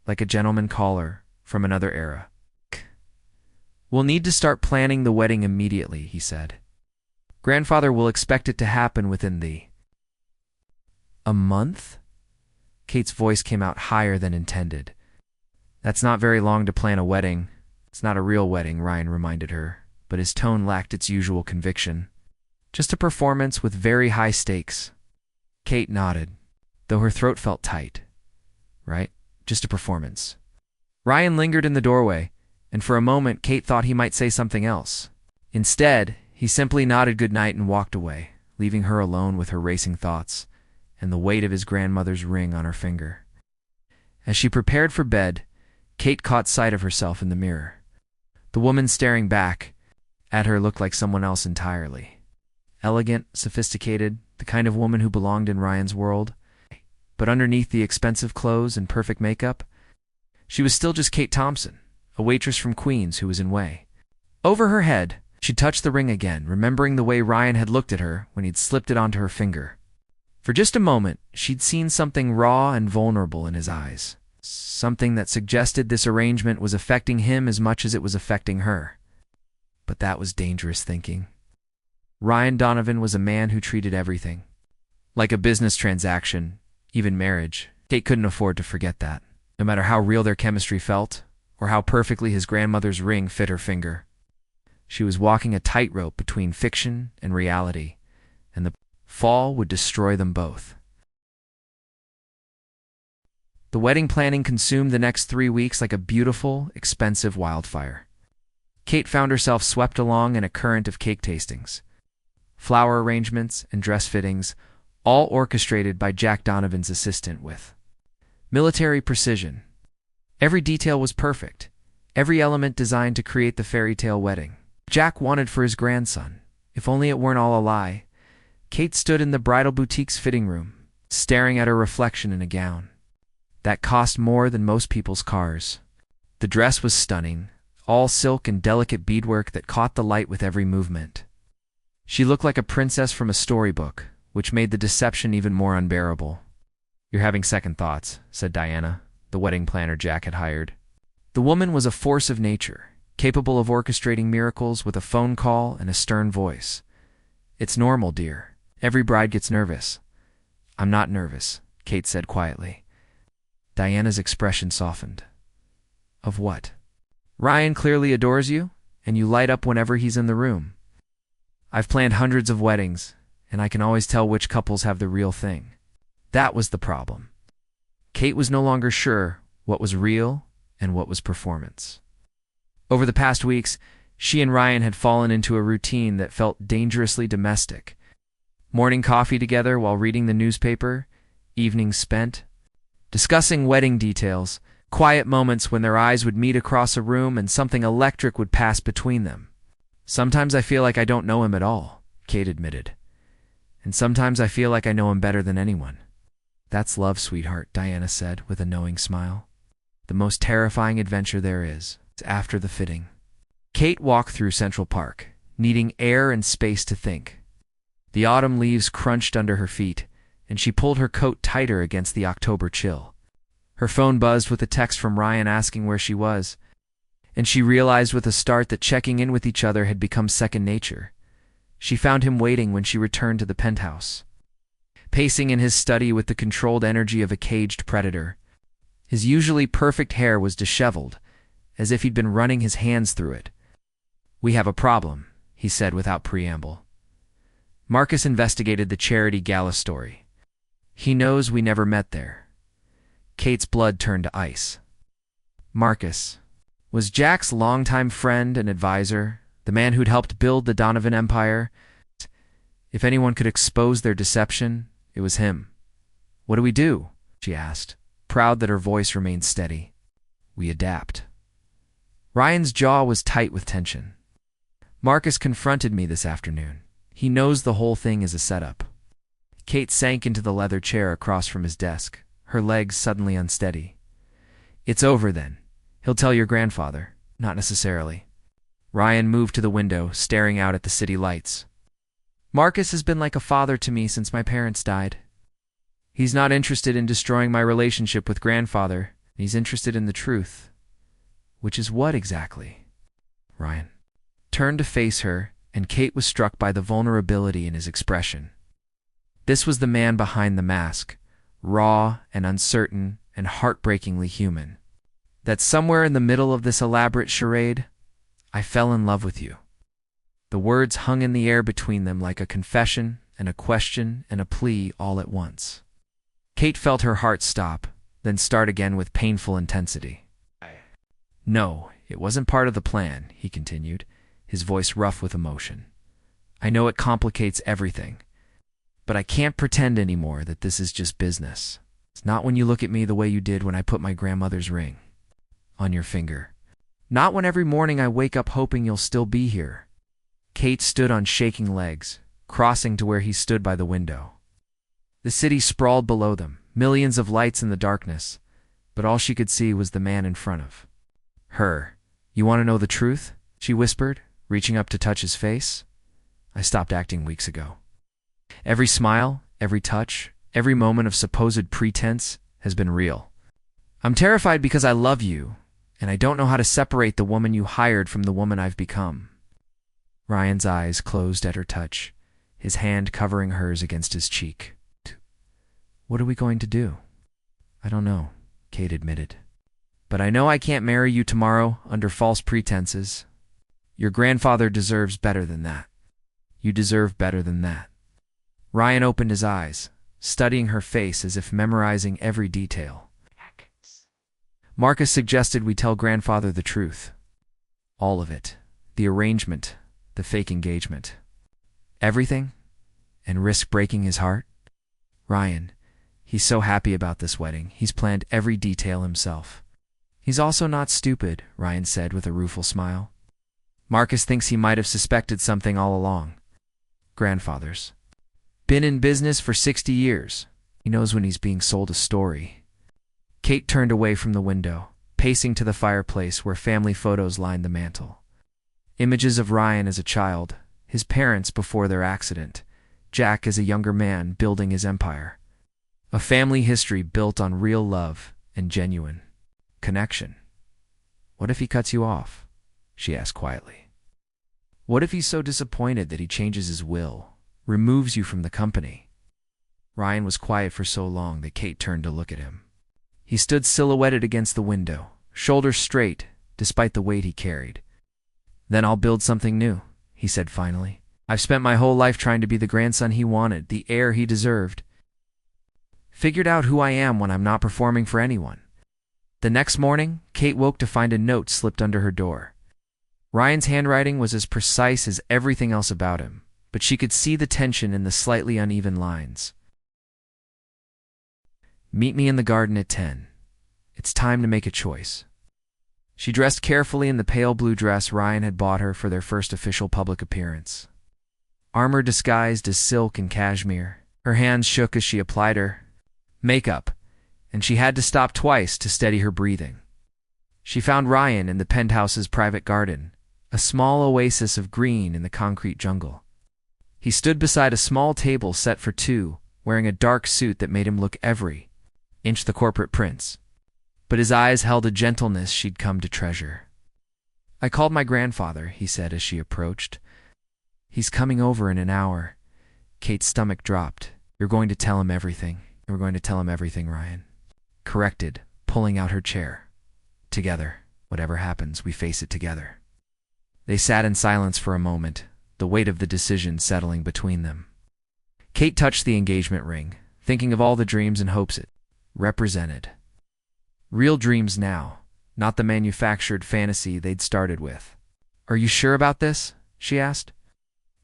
A: like a gentleman caller from another era. We'll need to start planning the wedding immediately, he said. Grandfather will expect it to happen within a month? Kate's voice came out higher than intended. That's not very long to plan a wedding. It's not a real wedding, Ryan reminded her, but his tone lacked its usual conviction. Just a performance with very high stakes. Kate nodded, though her throat felt tight. Right? Just a performance. Ryan lingered in the doorway, and for a moment Kate thought he might say something else. Instead, he simply nodded goodnight and walked away, leaving her alone with her racing thoughts and the weight of his grandmother's ring on her finger. As she prepared for bed, Kate caught sight of herself in the mirror. The woman staring back at her looked like someone else entirely. Elegant, sophisticated, the kind of woman who belonged in Ryan's world. But underneath the expensive clothes and perfect makeup, she was still just Kate Thompson, a waitress from Queens who was in way. Over her head, she touched the ring again, remembering the way Ryan had looked at her when he'd slipped it onto her finger. For just a moment, she'd seen something raw and vulnerable in his eyes. Something that suggested this arrangement was affecting him as much as it was affecting her. But that was dangerous thinking. Ryan Donovan was a man who treated everything like a business transaction, even marriage. Kate couldn't afford to forget that, no matter how real their chemistry felt, or how perfectly his grandmother's ring fit her finger. She was walking a tightrope between fiction and reality, and the fall would destroy them both. The wedding planning consumed the next 3 weeks like a beautiful, expensive wildfire. Kate found herself swept along in a current of cake tastings, flower arrangements, and dress fittings, all orchestrated by Jack Donovan's assistant with military precision. Every detail was perfect, every element designed to create the fairy tale wedding Jack wanted for his grandson. If only it weren't all a lie. Kate stood in the bridal boutique's fitting room, staring at her reflection in a gown that cost more than most people's cars. The dress was stunning, all silk and delicate beadwork that caught the light with every movement. She looked like a princess from a storybook, which made the deception even more unbearable. You're having second thoughts, said Diana, the wedding planner Jack had hired. The woman was a force of nature, capable of orchestrating miracles with a phone call and a stern voice. It's normal, dear. Every bride gets nervous. I'm not nervous, Kate said quietly. Diana's expression softened. Of what? Ryan clearly adores you, and you light up whenever he's in the room. I've planned hundreds of weddings, and I can always tell which couples have the real thing. That was the problem. Kate was no longer sure what was real and what was performance. Over the past weeks, she and Ryan had fallen into a routine that felt dangerously domestic. Morning coffee together while reading the newspaper, evenings spent discussing wedding details, quiet moments when their eyes would meet across a room and something electric would pass between them. Sometimes I feel like I don't know him at all, Kate admitted. And sometimes I feel like I know him better than anyone. That's love, sweetheart, Diana said with a knowing smile. The most terrifying adventure there is after the fitting. Kate walked through Central Park, needing air and space to think. The autumn leaves crunched under her feet, and she pulled her coat tighter against the October chill. Her phone buzzed with a text from Ryan asking where she was, and she realized with a start that checking in with each other had become second nature. She found him waiting when she returned to the penthouse. Pacing in his study with the controlled energy of a caged predator. His usually perfect hair was disheveled, as if he'd been running his hands through it. "We have a problem," he said without preamble. Marcus investigated the charity gala story. He knows we never met there. Kate's blood turned to ice. Marcus was Jack's longtime friend and advisor, the man who'd helped build the Donovan empire. If anyone could expose their deception, it was him. "What do we do?" she asked, proud that her voice remained steady. "We adapt." Ryan's jaw was tight with tension. "Marcus confronted me this afternoon. He knows the whole thing is a setup." Kate sank into the leather chair across from his desk, her legs suddenly unsteady. "It's over then. He'll tell your grandfather." "Not necessarily." Ryan moved to the window, staring out at the city lights. "Marcus has been like a father to me since my parents died. He's not interested in destroying my relationship with grandfather. He's interested in the truth." "Which is what exactly?" Ryan turned to face her, and Kate was struck by the vulnerability in his expression. This was the man behind the mask, raw and uncertain and heartbreakingly human. That somewhere in the middle of this elaborate charade, "I fell in love with you." The words hung in the air between them like a confession and a question and a plea all at once. Kate felt her heart stop, then start again with painful intensity. "No, it wasn't part of the plan," he continued, his voice rough with emotion. "I know it complicates everything, but I can't pretend anymore that this is just business. It's not when you look at me the way you did when I put my grandmother's ring on your finger. Not when every morning I wake up hoping you'll still be here." Kate stood on shaking legs, crossing to where he stood by the window. The city sprawled below them, millions of lights in the darkness, but all she could see was the man in front of her. "You want to know the truth?" she whispered, reaching up to touch his face. "I stopped acting weeks ago. Every smile, every touch, every moment of supposed pretense has been real. I'm terrified because I love you, and I don't know how to separate the woman you hired from the woman I've become." Ryan's eyes closed at her touch, his hand covering hers against his cheek. "What are we going to do?" "I don't know," Kate admitted. "But I know I can't marry you tomorrow under false pretenses. Your grandfather deserves better than that. You deserve better than that." Ryan opened his eyes, studying her face as if memorizing every detail. "Marcus suggested we tell grandfather the truth. All of it. The arrangement, the fake engagement. Everything? And risk breaking his heart? Ryan, he's so happy about this wedding. He's planned every detail himself." "He's also not stupid," Ryan said with a rueful smile. "Marcus thinks he might have suspected something all along. Grandfather's been in business for 60 years. He knows when he's being sold a story." Kate turned away from the window, pacing to the fireplace where family photos lined the mantel. Images of Ryan as a child, his parents before their accident, Jack as a younger man building his empire. A family history built on real love and genuine connection. "What if he cuts you off?" she asked quietly. "What if he's so disappointed that he changes his will, removes you from the company?" Ryan was quiet for so long that Kate turned to look at him. He stood silhouetted against the window, shoulders straight, despite the weight he carried. "Then I'll build something new," he said finally. "I've spent my whole life trying to be the grandson he wanted, the heir he deserved. Figured out who I am when I'm not performing for anyone." The next morning, Kate woke to find a note slipped under her door. Ryan's handwriting was as precise as everything else about him, but she could see the tension in the slightly uneven lines. "Meet me in the garden at 10. It's time to make a choice." She dressed carefully in the pale blue dress Ryan had bought her for their first official public appearance. armor disguised as silk and cashmere. Her hands shook as she applied her makeup, and she had to stop twice to steady her breathing. She found Ryan in the penthouse's private garden, a small oasis of green in the concrete jungle. He stood beside a small table set for two, wearing a dark suit that made him look every inch the corporate prince. But his eyes held a gentleness she'd come to treasure. "I called my grandfather," he said as she approached. "He's coming over in an hour." Kate's stomach dropped. "You're going to tell him everything. We're going to tell him everything," Ryan corrected, pulling out her chair. "Together. Whatever happens, we face it together." They sat in silence for a moment, the weight of the decision settling between them. Kate touched the engagement ring, thinking of all the dreams and hopes it represented. Real dreams now, not the manufactured fantasy they'd started with. "Are you sure about this?" she asked.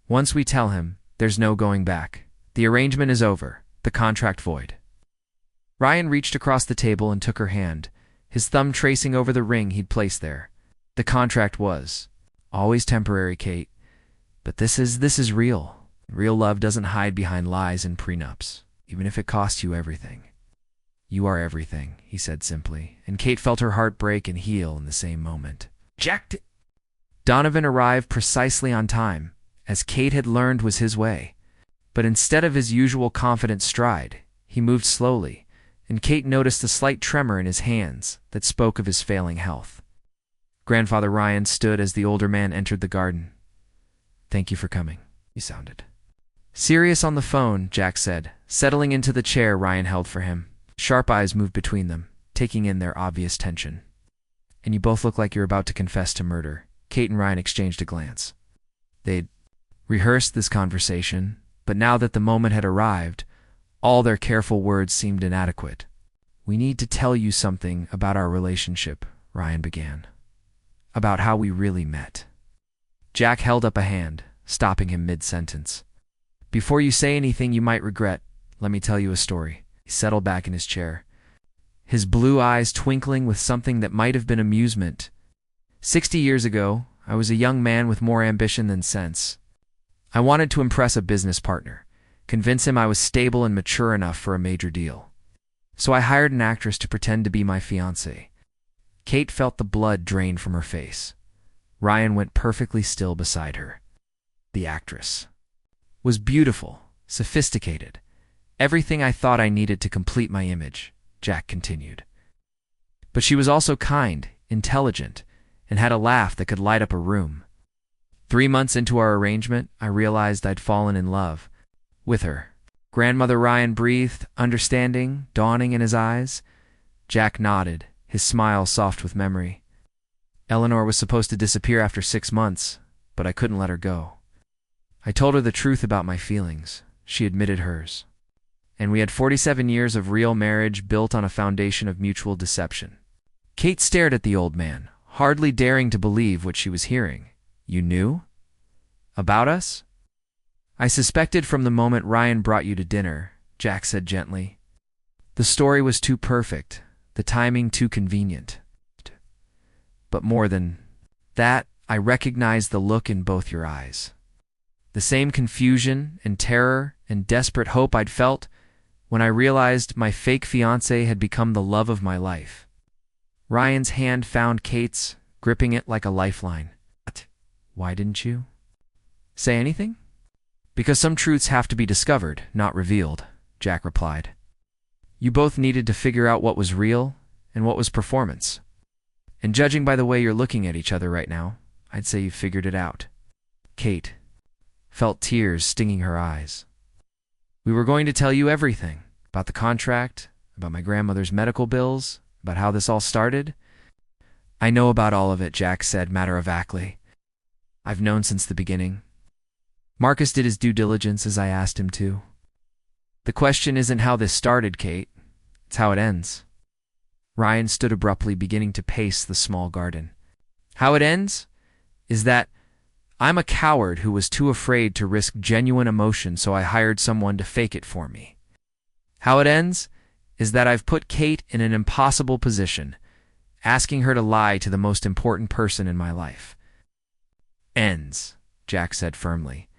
A: "Once we tell him, there's no going back. The arrangement is over, the contract void." Ryan reached across the table and took her hand, his thumb tracing over the ring he'd placed there. "The contract was always temporary, Kate, but this is real. Real love doesn't hide behind lies and prenups, even if it costs you everything." "You are everything," he said simply, and Kate felt her heart break and heal in the same moment. Donovan arrived precisely on time, as Kate had learned was his way. But instead of his usual confident stride, he moved slowly, and Kate noticed a slight tremor in his hands that spoke of his failing health. Grandfather Ryan stood as the older man entered the garden. "Thank you for coming," he sounded. "Serious on the phone," Jack said, settling into the chair Ryan held for him. Sharp eyes moved between them, taking in their obvious tension. "And you both look like you're about to confess to murder." Kate and Ryan exchanged a glance. They'd rehearsed this conversation, but now that the moment had arrived, all their careful words seemed inadequate. "We need to tell you something about our relationship," Ryan began. "About how we really met." Jack held up a hand, stopping him mid-sentence. "Before you say anything you might regret, let me tell you a story." He settled back in his chair, his blue eyes twinkling with something that might have been amusement. 60 years ago, I was a young man with more ambition than sense. I wanted to impress a business partner, convince him I was stable and mature enough for a major deal. So I hired an actress to pretend to be my fiancée. Kate felt the blood drain from her face. Ryan went perfectly still beside her. The actress was beautiful, sophisticated, everything I thought I needed to complete my image, Jack continued. But she was also kind, intelligent, and had a laugh that could light up a room. 3 months into our arrangement, I realized I'd fallen in love with her. Grandmother Ryan breathed, understanding dawning in his eyes. Jack nodded, his smile soft with memory. Eleanor was supposed to disappear after 6 months, but I couldn't let her go. I told her the truth about my feelings. She admitted hers. And we had 47 years of real marriage built on a foundation of mutual deception. Kate stared at the old man, hardly daring to believe what she was hearing. "You knew? About us?" "I suspected from the moment Ryan brought you to dinner," Jack said gently. "The story was too perfect, the timing too convenient. But more than that, I recognized the look in both your eyes. The same confusion and terror and desperate hope I'd felt when I realized my fake fiancé had become the love of my life." Ryan's hand found Kate's, gripping it like a lifeline. "Why didn't you say anything?" "Because some truths have to be discovered, not revealed," Jack replied. "You both needed to figure out what was real and what was performance. And judging by the way you're looking at each other right now, I'd say you figured it out." Kate felt tears stinging her eyes. "We were going to tell you everything, about the contract, about my grandmother's medical bills, about how this all started." "I know about all of it," Jack said matter-of-factly. "I've known since the beginning. Marcus did his due diligence as I asked him to. The question isn't how this started, Kate. It's how it ends." Ryan stood abruptly, beginning to pace the small garden. "How it ends is that I'm a coward who was too afraid to risk genuine emotion, so I hired someone to fake it for me. How it ends is that I've put Kate in an impossible position, asking her to lie to the most important person in my life." "Ends," Jack said firmly,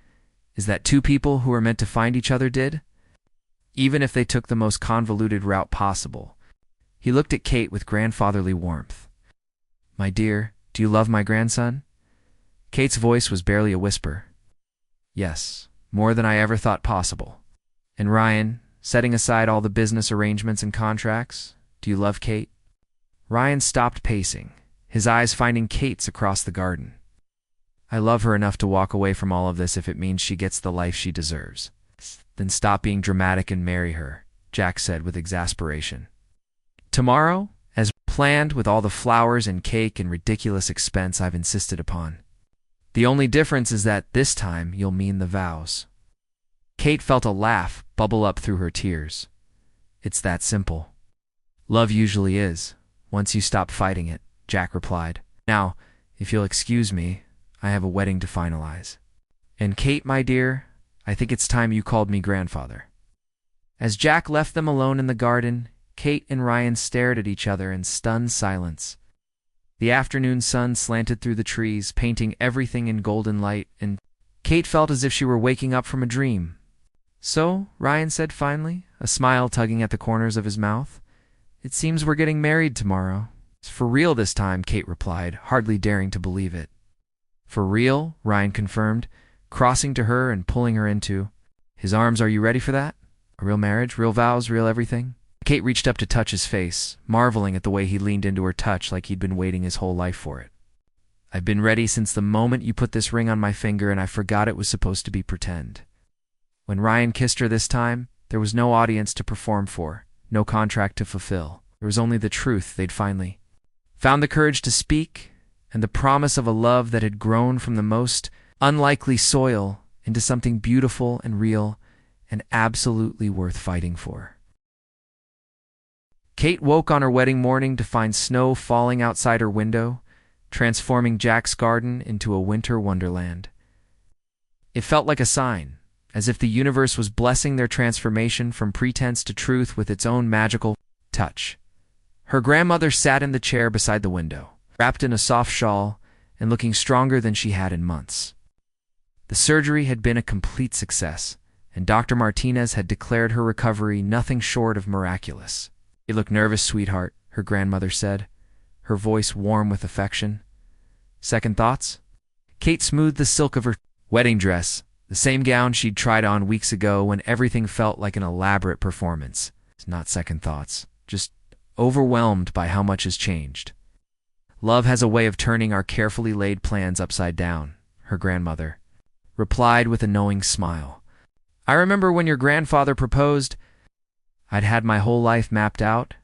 A: is that two people who are meant to find each other did, even if they took the most convoluted route possible. He looked at Kate with grandfatherly warmth. "My dear, do you love my grandson?" Kate's voice was barely a whisper. "Yes, more than I ever thought possible." "And Ryan, setting aside all the business arrangements and contracts, do you love Kate?" Ryan stopped pacing, his eyes finding Kate's across the garden. "I love her enough to walk away from all of this if it means she gets the life she deserves." "Then stop being dramatic and marry her," Jack said with exasperation. "Tomorrow, as planned, with all the flowers and cake and ridiculous expense I've insisted upon. The only difference is that this time you'll mean the vows." Kate felt a laugh bubble up through her tears. "It's that simple." "Love usually is, once you stop fighting it," Jack replied. "Now, if you'll excuse me, I have a wedding to finalize. And Kate, my dear, I think it's time you called me grandfather." As Jack left them alone in the garden, Kate and Ryan stared at each other in stunned silence. The afternoon sun slanted through the trees, painting everything in golden light, and Kate felt as if she were waking up from a dream. "So," Ryan said finally, a smile tugging at the corners of his mouth, "it seems we're getting married tomorrow." "It's for real this time," Kate replied, hardly daring to believe it. "For real," Ryan confirmed, crossing to her and pulling her into his arms. "Are you ready for that? A real marriage, real vows, real everything?" Kate reached up to touch his face, marveling at the way he leaned into her touch like he'd been waiting his whole life for it. "I've been ready since the moment you put this ring on my finger, and I forgot it was supposed to be pretend." When Ryan kissed her this time, there was no audience to perform for, no contract to fulfill. There was only the truth they'd finally found the courage to speak, and the promise of a love that had grown from the most unlikely soil into something beautiful and real and absolutely worth fighting for. Kate woke on her wedding morning to find snow falling outside her window, transforming Jack's garden into a winter wonderland. It felt like a sign, as if the universe was blessing their transformation from pretense to truth with its own magical touch. Her grandmother sat in the chair beside the window, wrapped in a soft shawl and looking stronger than she had in months. The surgery had been a complete success, and Dr. Martinez had declared her recovery nothing short of miraculous. "You look nervous, sweetheart," her grandmother said, her voice warm with affection. "Second thoughts?" Kate smoothed the silk of her wedding dress, the same gown she'd tried on weeks ago when everything felt like an elaborate performance. "It's not second thoughts, just overwhelmed by how much has changed. Love has a way of turning our carefully laid plans upside down," her grandmother replied with a knowing smile. "I remember when your grandfather proposed, I'd had my whole life mapped out,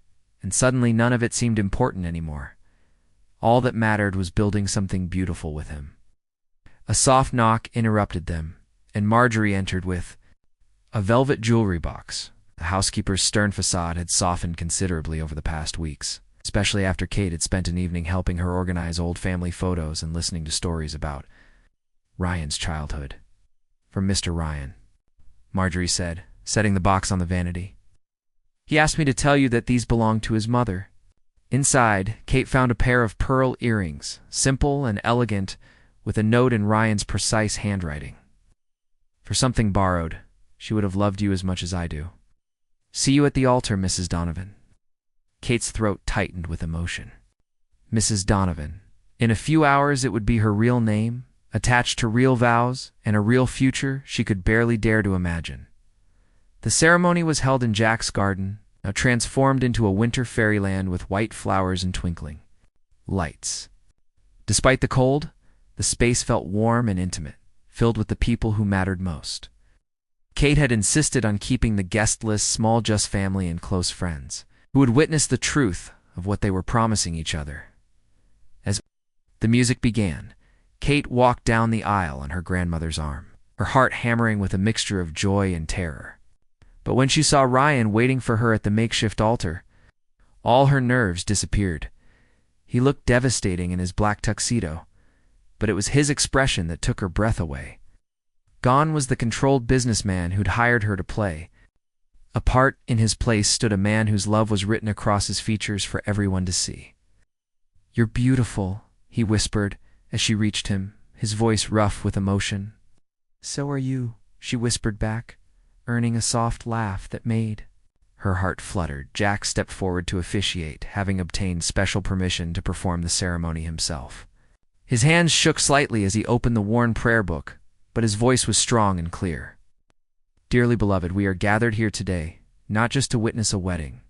A: and suddenly none of it seemed important anymore. All that mattered was building something beautiful with him." A soft knock interrupted them, and Marjorie entered with a velvet jewelry box. The housekeeper's stern facade had softened considerably over the past weeks, especially after Kate had spent an evening helping her organize old family photos and listening to stories about Ryan's childhood. "From Mr. Ryan," Marjorie said, setting the box on the vanity. "He asked me to tell you that these belong to his mother." Inside, Kate found a pair of pearl earrings, simple and elegant, with a note in Ryan's precise handwriting. "For something borrowed, she would have loved you as much as I do. See you at the altar, Mrs. Donovan." Kate's throat tightened with emotion. Mrs. Donovan. In a few hours it would be her real name, attached to real vows and a real future she could barely dare to imagine. The ceremony was held in Jack's garden, now transformed into a winter fairyland with white flowers and twinkling lights. Despite the cold, the space felt warm and intimate, filled with the people who mattered most. Kate had insisted on keeping the guest list small, just family and close friends, who would witness the truth of what they were promising each other. As the music began, Kate walked down the aisle on her grandmother's arm, her heart hammering with a mixture of joy and terror. But when she saw Ryan waiting for her at the makeshift altar, all her nerves disappeared. He looked devastating in his black tuxedo, but it was his expression that took her breath away. Gone was the controlled businessman who'd hired her to play. Apart, in his place, stood a man whose love was written across his features for everyone to see. "You're beautiful," he whispered as she reached him, his voice rough with emotion. "So are you," she whispered back, earning a soft laugh that made her heart fluttered. Jack stepped forward to officiate, having obtained special permission to perform the ceremony himself. His hands shook slightly as he opened the worn prayer book, but his voice was strong and clear. Dearly beloved, we are gathered here today, not just to witness a wedding,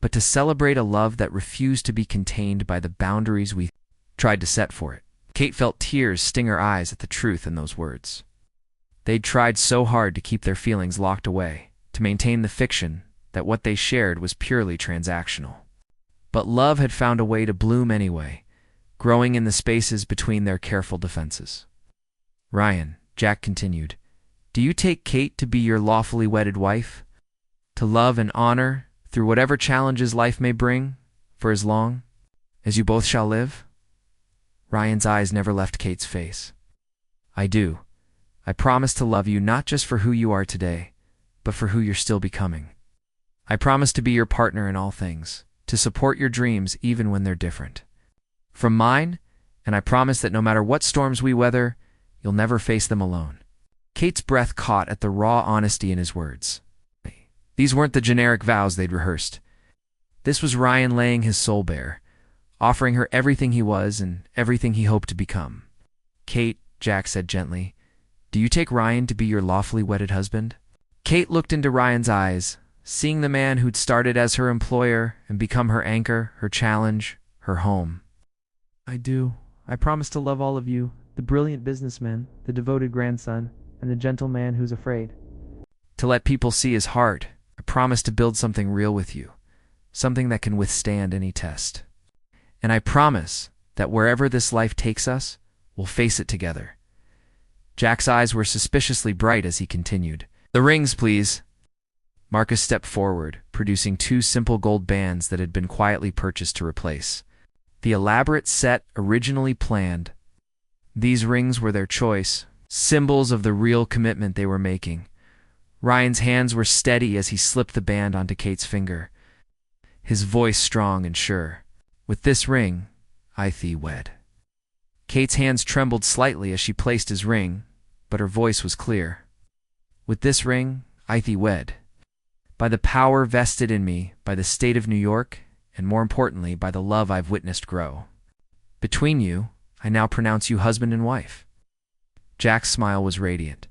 A: but to celebrate a love that refused to be contained by the boundaries we tried to set for it. Kate felt tears sting her eyes at the truth in those words. They'd tried so hard to keep their feelings locked away, to maintain the fiction that what they shared was purely transactional. But love had found a way to bloom anyway, growing in the spaces between their careful defenses. Ryan, Jack continued, do you take Kate to be your lawfully wedded wife? To love and honor through whatever challenges life may bring, for as long as you both shall live? Ryan's eyes never left Kate's face. I do. I promise to love you not just for who you are today, but for who you're still becoming. I promise to be your partner in all things, to support your dreams even when they're different from mine, and I promise that no matter what storms we weather, you'll never face them alone. Kate's breath caught at the raw honesty in his words. These weren't the generic vows they'd rehearsed. This was Ryan laying his soul bare, offering her everything he was and everything he hoped to become. Kate, Jack said gently, do you take Ryan to be your lawfully wedded husband? Kate looked into Ryan's eyes, seeing the man who'd started as her employer and become her anchor, her challenge, her home. I do. I promise to love all of you, the brilliant businessman, the devoted grandson, and the gentle man who's afraid. To let people see his heart, I promise to build something real with you, something that can withstand any test. And I promise that wherever this life takes us, we'll face it together. Jack's eyes were suspiciously bright as he continued. The rings, please. Marcus stepped forward, producing 2 simple gold bands that had been quietly purchased to replace the elaborate set originally planned. These rings were their choice, symbols of the real commitment they were making. Ryan's hands were steady as he slipped the band onto Kate's finger, his voice strong and sure. With this ring, I thee wed. Kate's hands trembled slightly as she placed his ring, but her voice was clear. With this ring, I thee wed. By the power vested in me by the state of New York, and more importantly, by the love I've witnessed grow. Between you, I now pronounce you husband and wife. Jack's smile was radiant.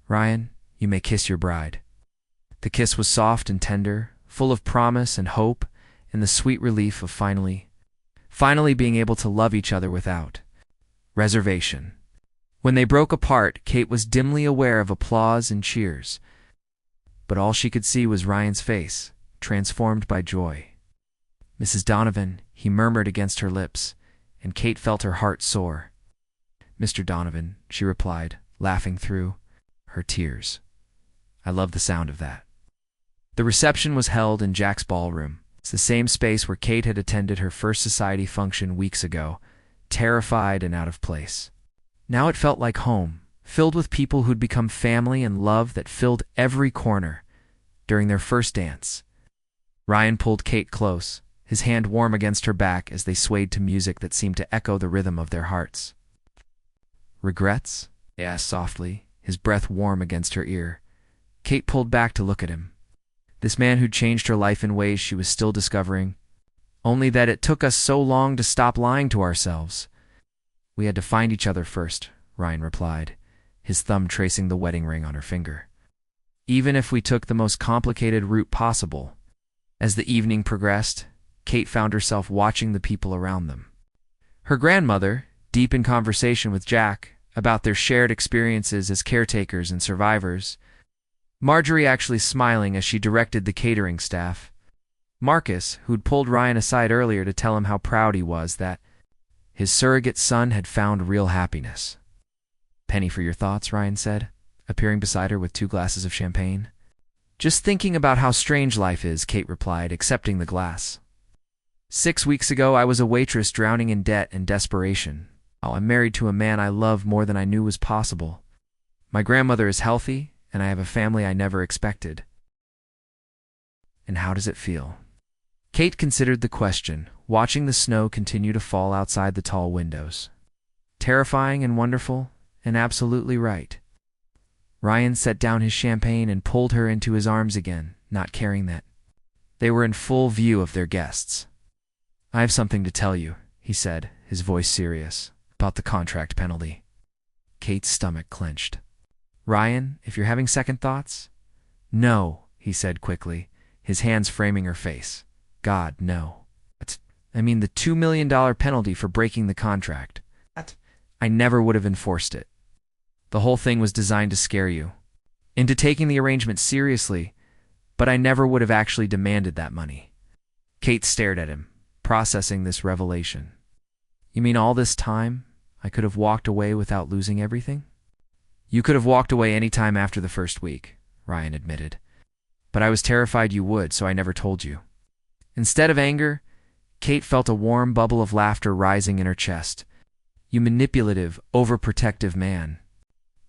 A: Ryan, you may kiss your bride. The kiss was soft and tender, full of promise and hope, and the sweet relief of finally being able to love each other without reservation. When they broke apart, Kate was dimly aware of applause and cheers, but all she could see was Ryan's face, transformed by joy. Mrs. Donovan, he murmured against her lips, and Kate felt her heart soar. Mr. Donovan, she replied, laughing through her tears. I love the sound of that. The reception was held in Jack's ballroom. It's the same space where Kate had attended her first society function weeks ago, terrified and out of place. Now it felt like home, filled with people who'd become family and love that filled every corner. During their first dance, Ryan pulled Kate close, his hand warm against her back as they swayed to music that seemed to echo the rhythm of their hearts. Regrets? He asked softly, his breath warm against her ear. Kate pulled back to look at him. This man who'd changed her life in ways she was still discovering. Only that it took us so long to stop lying to ourselves. We had to find each other first, Ryan replied, his thumb tracing the wedding ring on her finger. Even if we took the most complicated route possible. As the evening progressed, Kate found herself watching the people around them. Her grandmother, deep in conversation with Jack about their shared experiences as caretakers and survivors. Marjorie actually smiling as she directed the catering staff. Marcus, who'd pulled Ryan aside earlier to tell him how proud he was that his surrogate son had found real happiness. Penny for your thoughts, Ryan said, appearing beside her with 2 glasses of champagne. Just thinking about how strange life is, Kate replied, accepting the glass. 6 weeks ago, I was a waitress drowning in debt and desperation. Oh, I'm married to a man I love more than I knew was possible. My grandmother is healthy, and I have a family I never expected. And how does it feel? Kate considered the question, watching the snow continue to fall outside the tall windows. Terrifying and wonderful, and absolutely right. Ryan set down his champagne and pulled her into his arms again, not caring that they were in full view of their guests. "I have something to tell you," he said, his voice serious, "about the contract penalty." Kate's stomach clenched. "Ryan, if you're having second thoughts?" "No," he said quickly, his hands framing her face. "God, no. I mean the $2 million penalty for breaking the contract. I never would have enforced it. The whole thing was designed to scare you into taking the arrangement seriously, but I never would have actually demanded that money." Kate stared at him, processing this revelation. "You mean all this time, I could have walked away without losing everything?" "You could have walked away any time after the first week," Ryan admitted. "But I was terrified you would, so I never told you." Instead of anger, Kate felt a warm bubble of laughter rising in her chest. "You manipulative, overprotective man."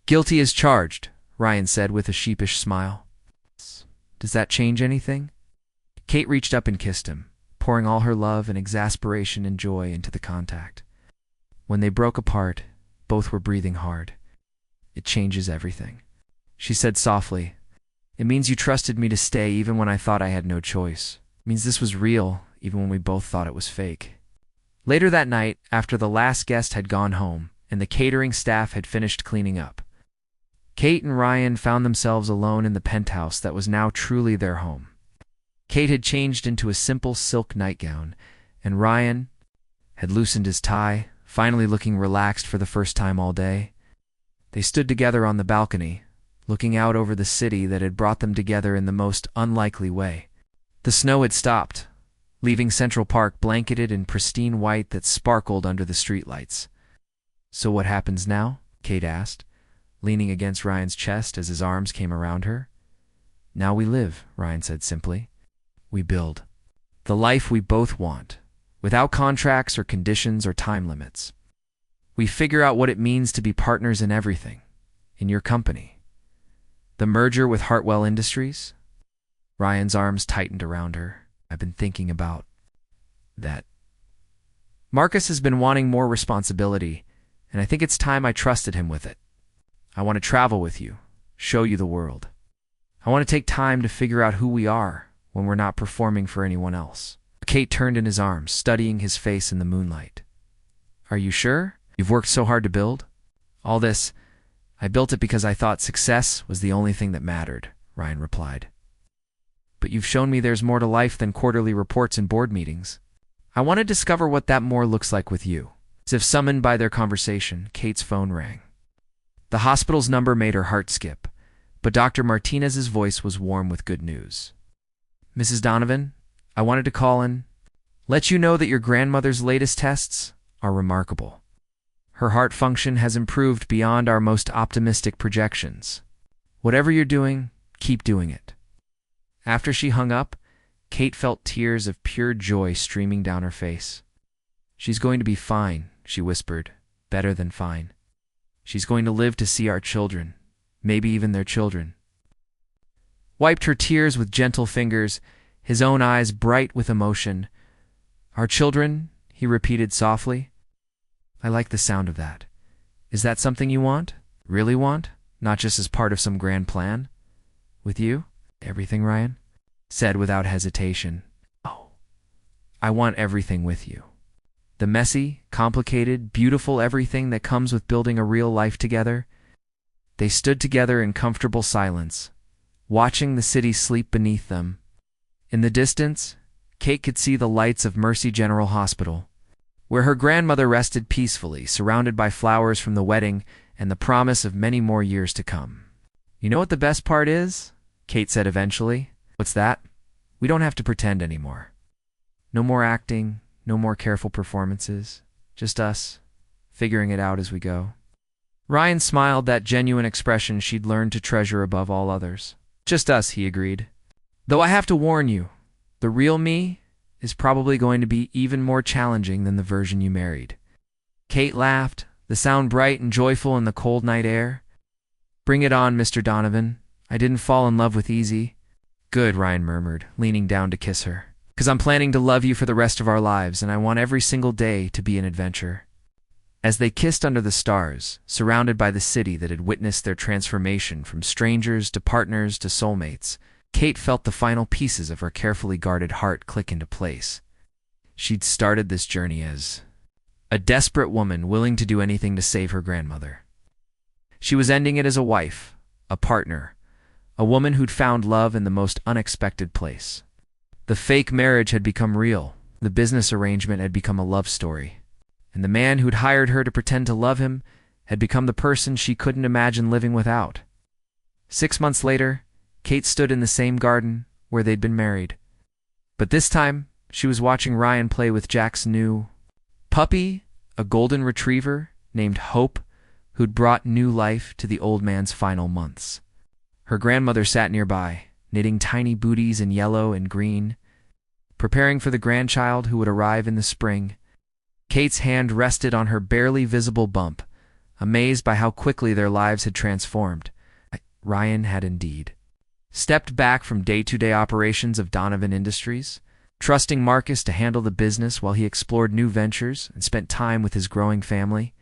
A: "Guilty as charged," Ryan said with a sheepish smile. "Does that change anything?" Kate reached up and kissed him, pouring all her love and exasperation and joy into the contact. When they broke apart, both were breathing hard. "It changes everything," she said softly. "It means you trusted me to stay even when I thought I had no choice. It means this was real, even when we both thought it was fake." Later that night, after the last guest had gone home and the catering staff had finished cleaning up, Kate and Ryan found themselves alone in the penthouse that was now truly their home. Kate had changed into a simple silk nightgown, and Ryan had loosened his tie, finally looking relaxed for the first time all day. They stood together on the balcony, looking out over the city that had brought them together in the most unlikely way. The snow had stopped, leaving Central Park blanketed in pristine white that sparkled under the streetlights. "So what happens now?" Kate asked, leaning against Ryan's chest as his arms came around her. "Now we live," Ryan said simply. "We build the life we both want, without contracts or conditions or time limits. We figure out what it means to be partners in everything, in your company. The merger with Hartwell Industries?" Ryan's arms tightened around her. "I've been thinking about that. Marcus has been wanting more responsibility, and I think it's time I trusted him with it. I want to travel with you, show you the world. I want to take time to figure out who we are when we're not performing for anyone else." Kate turned in his arms, studying his face in the moonlight. "Are you sure? You've worked so hard to build?" "All this, I built it because I thought success was the only thing that mattered," Ryan replied. "But you've shown me there's more to life than quarterly reports and board meetings. I want to discover what that more looks like with you." As if summoned by their conversation, Kate's phone rang. The hospital's number made her heart skip, but Dr. Martinez's voice was warm with good news. "Mrs. Donovan, I wanted to call and let you know that your grandmother's latest tests are remarkable. Her heart function has improved beyond our most optimistic projections. Whatever you're doing, keep doing it." After she hung up, Kate felt tears of pure joy streaming down her face. "She's going to be fine," she whispered, "better than fine. She's going to live to see our children, maybe even their children." Wiped her tears with gentle fingers, his own eyes bright with emotion. "Our children," he repeated softly. "I like the sound of that. Is that something you want? Really want? Not just as part of some grand plan? With you?" "Everything, Ryan?" said without hesitation. "Oh, I want everything with you. The messy, complicated, beautiful everything that comes with building a real life together." They stood together in comfortable silence, watching the city sleep beneath them. In the distance, Kate could see the lights of Mercy General Hospital, where her grandmother rested peacefully, surrounded by flowers from the wedding and the promise of many more years to come. "You know what the best part is?" Kate said eventually. "What's that?" "We don't have to pretend anymore. No more acting, no more careful performances. Just us, figuring it out as we go." Ryan smiled, that genuine expression she'd learned to treasure above all others. "Just us," he agreed. "Though I have to warn you, the real me is probably going to be even more challenging than the version you married." Kate laughed, the sound bright and joyful in the cold night air. "Bring it on, Mr. Donovan. I didn't fall in love with easy." "Good," Ryan murmured, leaning down to kiss her. "'Cause I'm planning to love you for the rest of our lives, and I want every single day to be an adventure." As they kissed under the stars, surrounded by the city that had witnessed their transformation from strangers to partners to soulmates, Kate felt the final pieces of her carefully guarded heart click into place. She'd started this journey as a desperate woman willing to do anything to save her grandmother. She was ending it as a wife, a partner, a woman who'd found love in the most unexpected place. The fake marriage had become real, the business arrangement had become a love story, and the man who'd hired her to pretend to love him had become the person she couldn't imagine living without. 6 months later, Kate stood in the same garden where they'd been married. But this time, she was watching Ryan play with Jack's new puppy, a golden retriever named Hope, who'd brought new life to the old man's final months. Her grandmother sat nearby, knitting tiny booties in yellow and green, preparing for the grandchild who would arrive in the spring. Kate's hand rested on her barely visible bump, amazed by how quickly their lives had transformed. Ryan had indeed stepped back from day-to-day operations of Donovan Industries, trusting Marcus to handle the business while he explored new ventures and spent time with his growing family.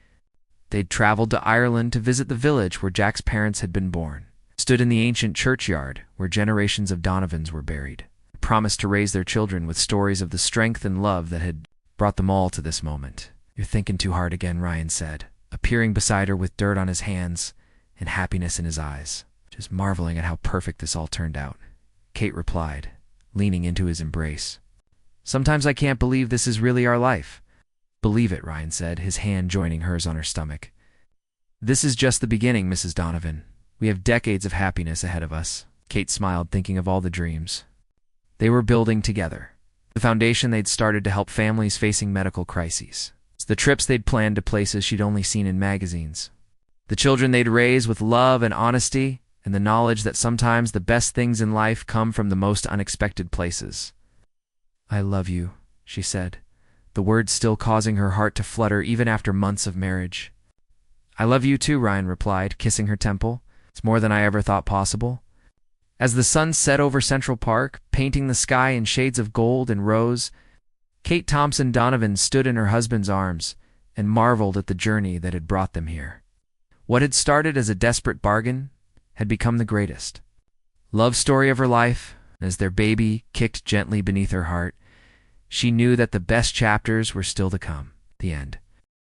A: They'd traveled to Ireland to visit the village where Jack's parents had been born, stood in the ancient churchyard where generations of Donovans were buried, promised to raise their children with stories of the strength and love that had brought them all to this moment. "You're thinking too hard again," Ryan said, appearing beside her with dirt on his hands and happiness in his eyes, just marveling at how perfect this all turned out. Kate replied, leaning into his embrace. "Sometimes I can't believe this is really our life." "Believe it," Ryan said, his hand joining hers on her stomach. "This is just the beginning, Mrs. Donovan. We have decades of happiness ahead of us." Kate smiled, thinking of all the dreams they were building together. The foundation they'd started to help families facing medical crises. The trips they'd planned to places she'd only seen in magazines. The children they'd raise with love and honesty, and the knowledge that sometimes the best things in life come from the most unexpected places. "I love you," she said, the words still causing her heart to flutter even after months of marriage. "I love you too," Ryan replied, kissing her temple. "It's more than I ever thought possible." As the sun set over Central Park, painting the sky in shades of gold and rose, Kate Thompson Donovan stood in her husband's arms and marveled at the journey that had brought them here. What had started as a desperate bargain had become the greatest love story of her life. As their baby kicked gently beneath her heart, she knew that the best chapters were still to come. The end.